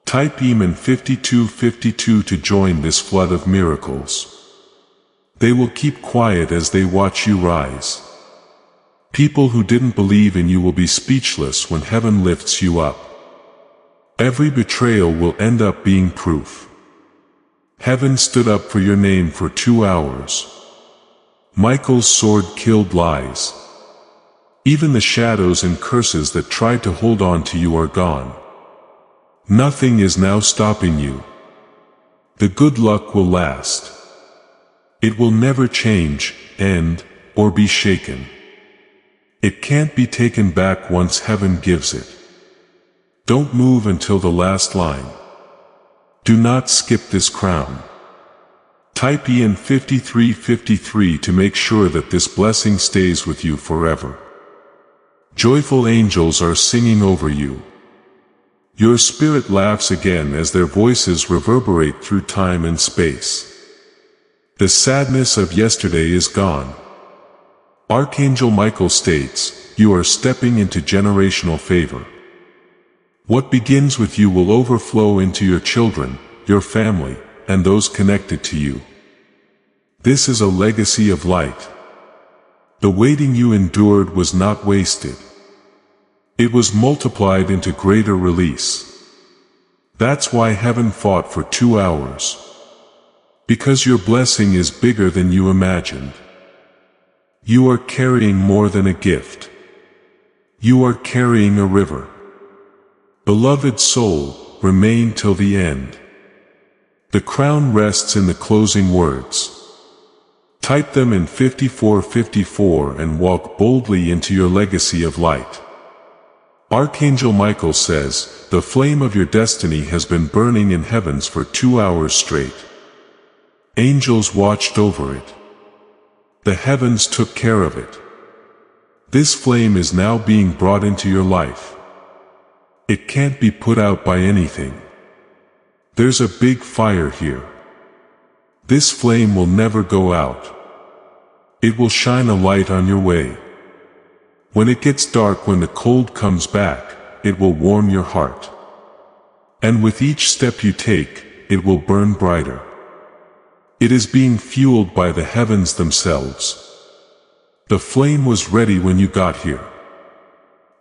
A: Type EMAN 5252 to join this flood of miracles. They will keep quiet as they watch you rise. People who didn't believe in you will be speechless when heaven lifts you up. Every betrayal will end up being proof. Heaven stood up for your name for 2 hours. Michael's sword killed lies. Even the shadows and curses that tried to hold on to you are gone. Nothing is now stopping you. The good luck will last. It will never change, end, or be shaken. It can't be taken back once heaven gives it. Don't move until the last line. Do not skip this crown. Type EN 5353 to make sure that this blessing stays with you forever. Joyful angels are singing over you. Your spirit laughs again as their voices reverberate through time and space. The sadness of yesterday is gone. Archangel Michael states, you are stepping into generational favor. What begins with you will overflow into your children, your family, and those connected to you. This is a legacy of light. The waiting you endured was not wasted. It was multiplied into greater release. That's why heaven fought for 2 hours. Because your blessing is bigger than you imagined. You are carrying more than a gift. You are carrying a river. Beloved soul, remain till the end. The crown rests in the closing words. Type them in 5454 and walk boldly into your legacy of light. Archangel Michael says, the flame of your destiny has been burning in heavens for 2 hours straight. Angels watched over it. The heavens took care of it. This flame is now being brought into your life. It can't be put out by anything. There's a big fire here. This flame will never go out. It will shine a light on your way. When it gets dark, when the cold comes back, it will warm your heart. And with each step you take, it will burn brighter. It is being fueled by the heavens themselves. The flame was ready when you got here.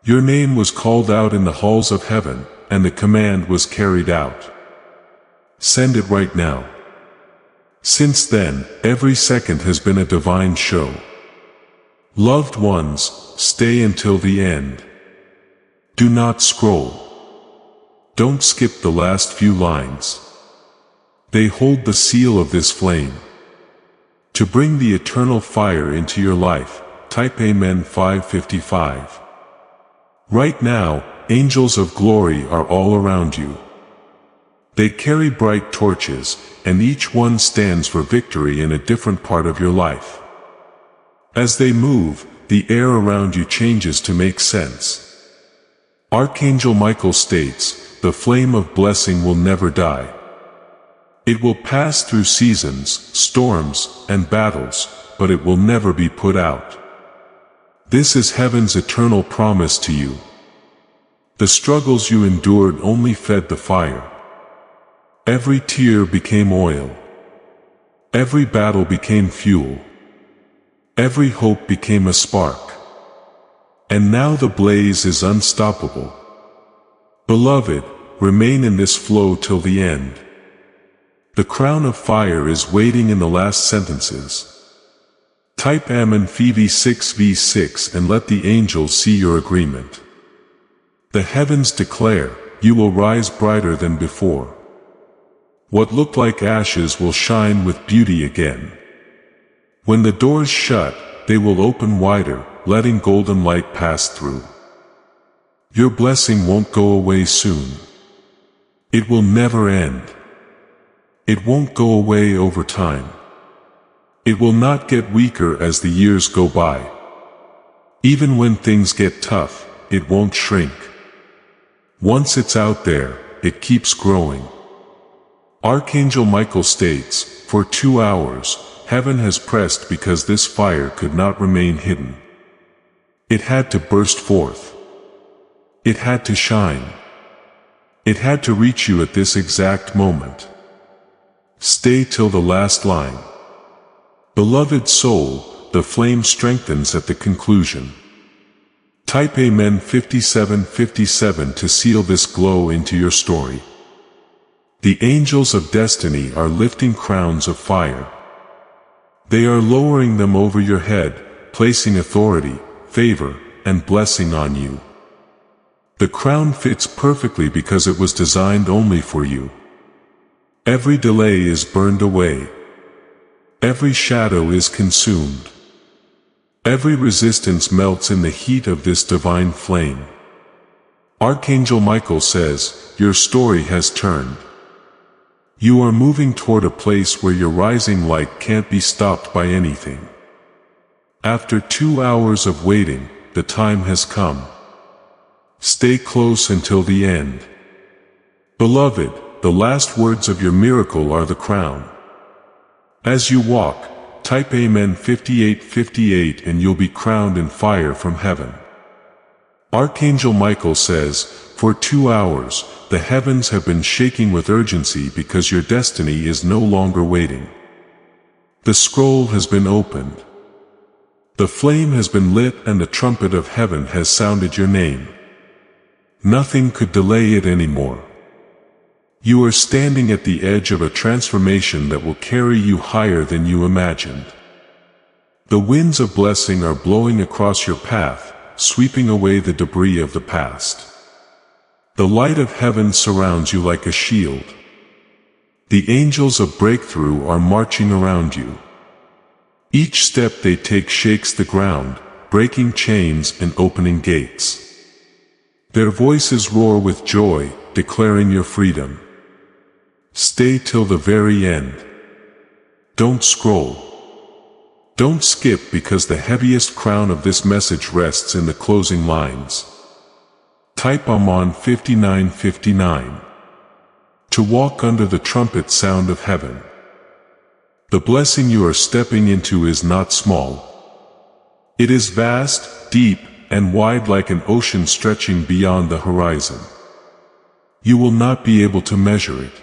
A: Your name was called out in the halls of heaven, and the command was carried out. Send it right now. Since then, every second has been a divine show. Loved ones, stay until the end. Do not scroll. Don't skip the last few lines. They hold the seal of this flame. To bring the eternal fire into your life, type Amen 555. Right now, angels of glory are all around you. They carry bright torches, and each one stands for victory in a different part of your life. As they move, the air around you changes to make sense. Archangel Michael states, the flame of blessing will never die. It will pass through seasons, storms, and battles, but it will never be put out. This is heaven's eternal promise to you. The struggles you endured only fed the fire. Every tear became oil. Every battle became fuel. Every hope became a spark. And now the blaze is unstoppable. Beloved, remain in this flow till the end. The crown of fire is waiting in the last sentences. Type Amen V6V6 and let the angels see your agreement. The heavens declare, you will rise brighter than before. What looked like ashes will shine with beauty again. When the doors shut, they will open wider, letting golden light pass through. Your blessing won't go away soon. It will never end. It won't go away over time. It will not get weaker as the years go by. Even when things get tough, it won't shrink. Once it's out there, it keeps growing. Archangel Michael states, for 2 hours, heaven has pressed because this fire could not remain hidden. It had to burst forth. It had to shine. It had to reach you at this exact moment. Stay till the last line. Beloved soul, the flame strengthens at the conclusion. Type Amen 5757 to seal this glow into your story. The angels of destiny are lifting crowns of fire. They are lowering them over your head, placing authority, favor, and blessing on you. The crown fits perfectly because it was designed only for you. Every delay is burned away. Every shadow is consumed. Every resistance melts in the heat of this divine flame. Archangel Michael says, your story has turned. You are moving toward a place where your rising light can't be stopped by anything. After 2 hours of waiting, the time has come. Stay close until the end. Beloved, the last words of your miracle are the crown. As you walk, type Amen 5858 and you'll be crowned in fire from heaven. Archangel Michael says, for 2 hours, the heavens have been shaking with urgency because your destiny is no longer waiting. The scroll has been opened. The flame has been lit and the trumpet of heaven has sounded your name. Nothing could delay it anymore. You are standing at the edge of a transformation that will carry you higher than you imagined. The winds of blessing are blowing across your path, sweeping away the debris of the past. The light of heaven surrounds you like a shield. The angels of breakthrough are marching around you. Each step they take shakes the ground, breaking chains and opening gates. Their voices roar with joy, declaring your freedom. Stay till the very end. Don't scroll. Don't skip because the heaviest crown of this message rests in the closing lines. Type Amen 5959. To walk under the trumpet sound of heaven. The blessing you are stepping into is not small. It is vast, deep, and wide like an ocean stretching beyond the horizon. You will not be able to measure it.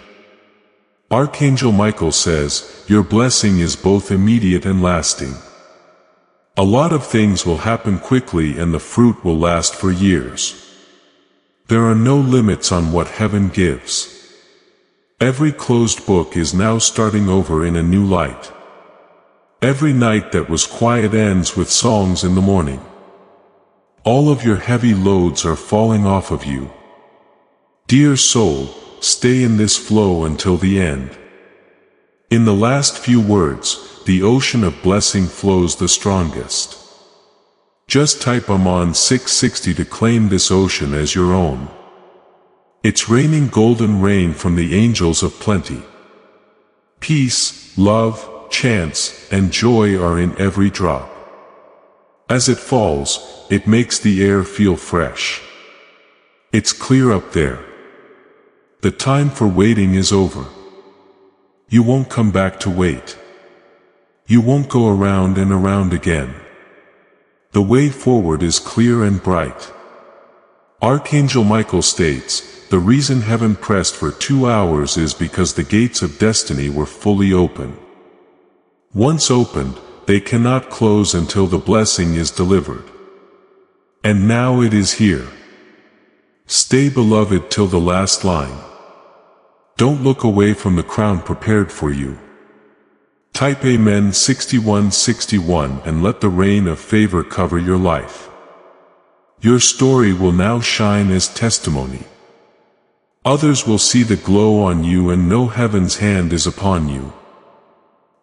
A: Archangel Michael says, your blessing is both immediate and lasting. A lot of things will happen quickly and the fruit will last for years. There are no limits on what heaven gives. Every closed book is now starting over in a new light. Every night that was quiet ends with songs in the morning. All of your heavy loads are falling off of you. Dear soul, stay in this flow until the end. In the last few words, the ocean of blessing flows the strongest. Just type I'm on 660 to claim this ocean as your own. It's raining golden rain from the angels of plenty. Peace, love, chance, and joy are in every drop. As it falls, it makes the air feel fresh. It's clear up there. The time for waiting is over. You won't come back to wait. You won't go around and around again. The way forward is clear and bright. Archangel Michael states, the reason heaven pressed for 2 hours is because the gates of destiny were fully open. Once opened, they cannot close until the blessing is delivered. And now it is here. Stay beloved till the last line. Don't look away from the crown prepared for you. Type Amen 6161 and let the rain of favor cover your life. Your story will now shine as testimony. Others will see the glow on you and know heaven's hand is upon you.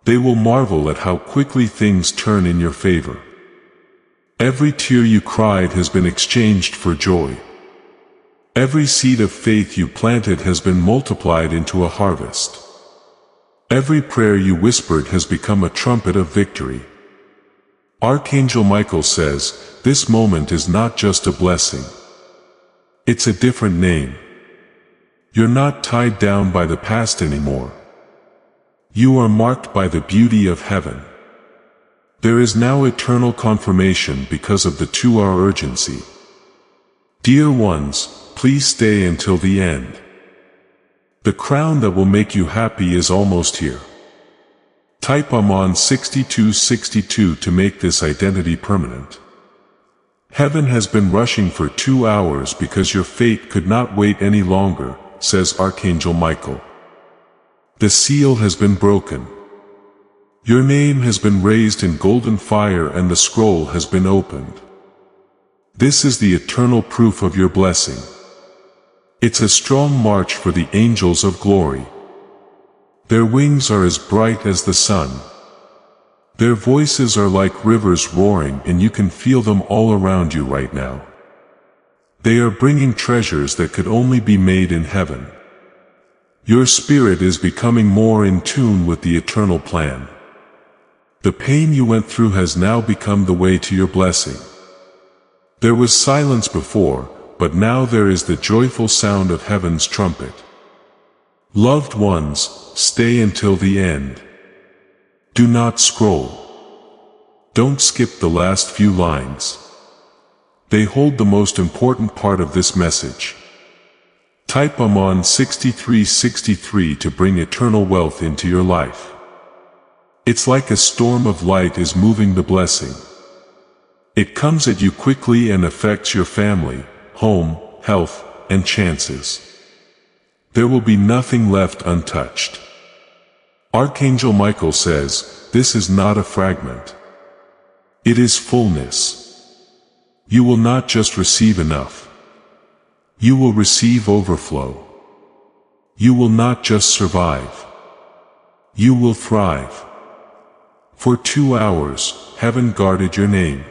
A: They will marvel at how quickly things turn in your favor. Every tear you cried has been exchanged for joy. Every seed of faith you planted has been multiplied into a harvest. Every prayer you whispered has become a trumpet of victory. Archangel Michael says, this moment is not just a blessing. It's a different name. You're not tied down by the past anymore. You are marked by the beauty of heaven. There is now eternal confirmation because of the 2-hour urgency. Dear ones, please stay until the end. The crown that will make you happy is almost here. Type I'm on 6262 to make this identity permanent. Heaven has been rushing for 2 hours because your fate could not wait any longer, says Archangel Michael. The seal has been broken. Your name has been raised in golden fire and the scroll has been opened. This is the eternal proof of your blessing. It's a strong march for the angels of glory. Their wings are as bright as the sun. Their voices are like rivers roaring and you can feel them all around you right now. They are bringing treasures that could only be made in heaven. Your spirit is becoming more in tune with the eternal plan. The pain you went through has now become the way to your blessing. There was silence before, but now there is the joyful sound of heaven's trumpet. Loved ones, stay until the end. Do not scroll. Don't skip the last few lines. They hold the most important part of this message. Type I'm on 6363 to bring eternal wealth into your life. It's like a storm of light is moving the blessing. It comes at you quickly and affects your family, home, health, and chances. There will be nothing left untouched. Archangel Michael says, this is not a fragment. It is fullness. You will not just receive enough. You will receive overflow. You will not just survive. You will thrive. For 2 hours, heaven guarded your name.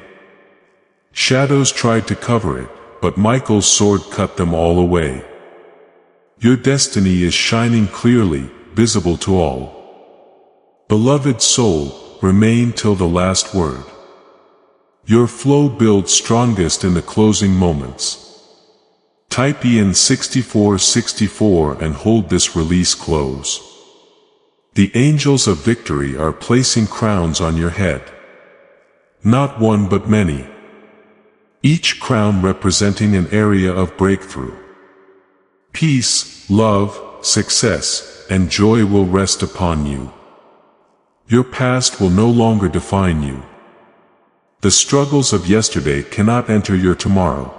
A: Shadows tried to cover it, but Michael's sword cut them all away. Your destiny is shining clearly, visible to all. Beloved soul, remain till the last word. Your flow builds strongest in the closing moments. Type in 6464 and hold this release close. The angels of victory are placing crowns on your head. Not one but many. Each crown representing an area of breakthrough. Peace, love, success, and joy will rest upon you. Your past will no longer define you. The struggles of yesterday cannot enter your tomorrow.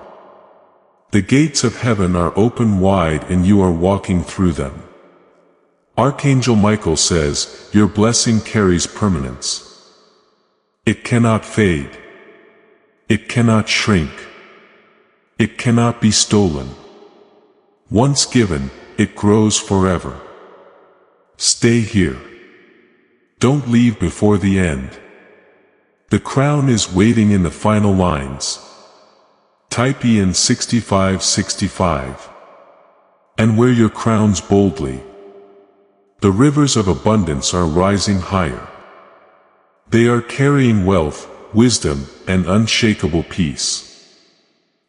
A: The gates of heaven are open wide and you are walking through them. Archangel Michael says, your blessing carries permanence. It cannot fade. It cannot shrink. It cannot be stolen. Once given, it grows forever. Stay here. Don't leave before the end. The crown is waiting in the final lines. Type in 6565. And wear your crowns boldly. The rivers of abundance are rising higher. They are carrying wealth, wisdom, and unshakable peace.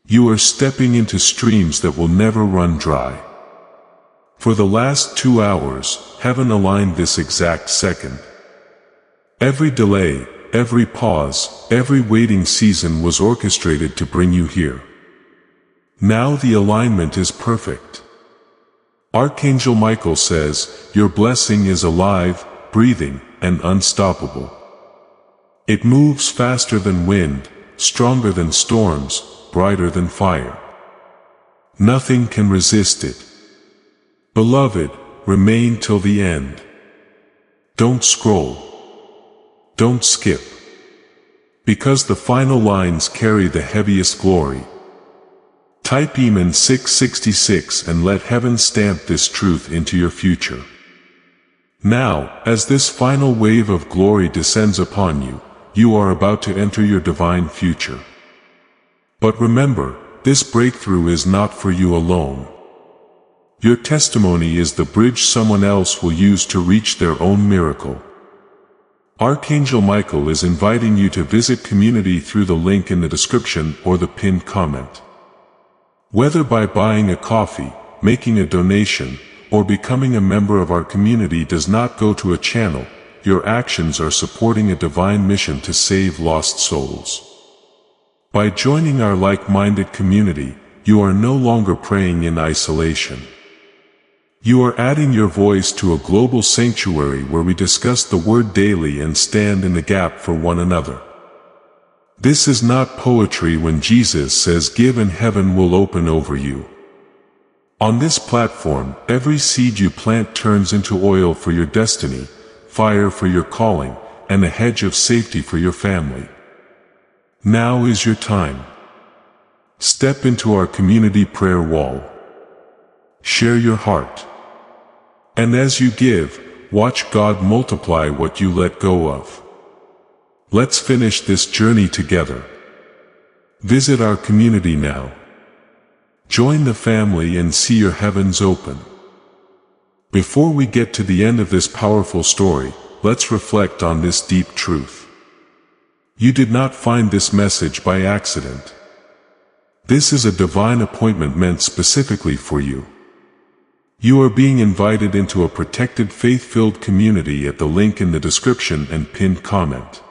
A: You are stepping into streams that will never run dry. For the last 2 hours, heaven aligned this exact second. Every delay, every pause, every waiting season was orchestrated to bring you here. Now the alignment is perfect. Archangel Michael says, your blessing is alive, breathing, and unstoppable. It moves faster than wind, stronger than storms, brighter than fire. Nothing can resist it. Beloved, remain till the end. Don't scroll. Don't skip. Because the final lines carry the heaviest glory. Type Eman 666 and let heaven stamp this truth into your future. Now, as this final wave of glory descends upon you, you are about to enter your divine future. But remember, this breakthrough is not for you alone. Your testimony is the bridge someone else will use to reach their own miracle. Archangel Michael is inviting you to visit community through the link in the description or the pinned comment. Whether by buying a coffee, making a donation, or becoming a member of our community does not go to a channel, your actions are supporting a divine mission to save lost souls. By joining our like-minded community, you are no longer praying in isolation. You are adding your voice to a global sanctuary where we discuss the Word daily and stand in the gap for one another. This is not poetry when Jesus says give and heaven will open over you. On this platform, every seed you plant turns into oil for your destiny, fire for your calling, and a hedge of safety for your family. Now is your time. Step into our community prayer wall. Share your heart. And as you give, watch God multiply what you let go of. Let's finish this journey together. Visit our community now. Join the family and see your heavens open. Before we get to the end of this powerful story, let's reflect on this deep truth. You did not find this message by accident. This is a divine appointment meant specifically for you. You are being invited into a protected faith-filled community at the link in the description and pinned comment.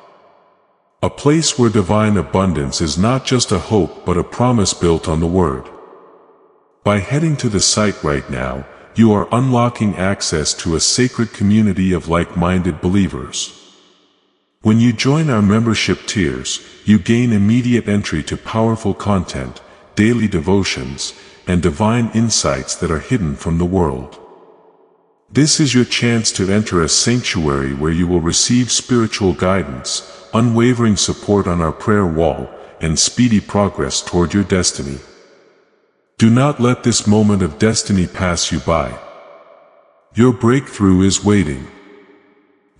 A: A place where divine abundance is not just a hope but a promise built on the Word. By heading to the site right now, you are unlocking access to a sacred community of like-minded believers. When you join our membership tiers, you gain immediate entry to powerful content, daily devotions, and divine insights that are hidden from the world. This is your chance to enter a sanctuary where you will receive spiritual guidance, unwavering support on our prayer wall, and speedy progress toward your destiny. Do not let this moment of destiny pass you by. Your breakthrough is waiting.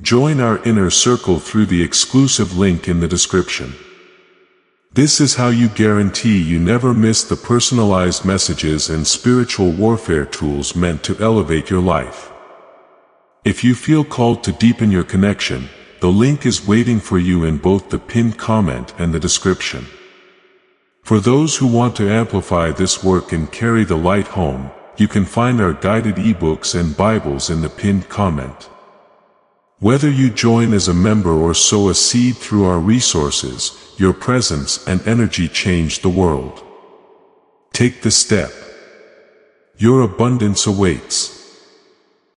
A: Join our inner circle through the exclusive link in the description. This is how you guarantee you never miss the personalized messages and spiritual warfare tools meant to elevate your life. If you feel called to deepen your connection, the link is waiting for you in both the pinned comment and the description. For those who want to amplify this work and carry the light home, you can find our guided ebooks and Bibles in the pinned comment. Whether you join as a member or sow a seed through our resources, your presence and energy change the world. Take the step. Your abundance awaits.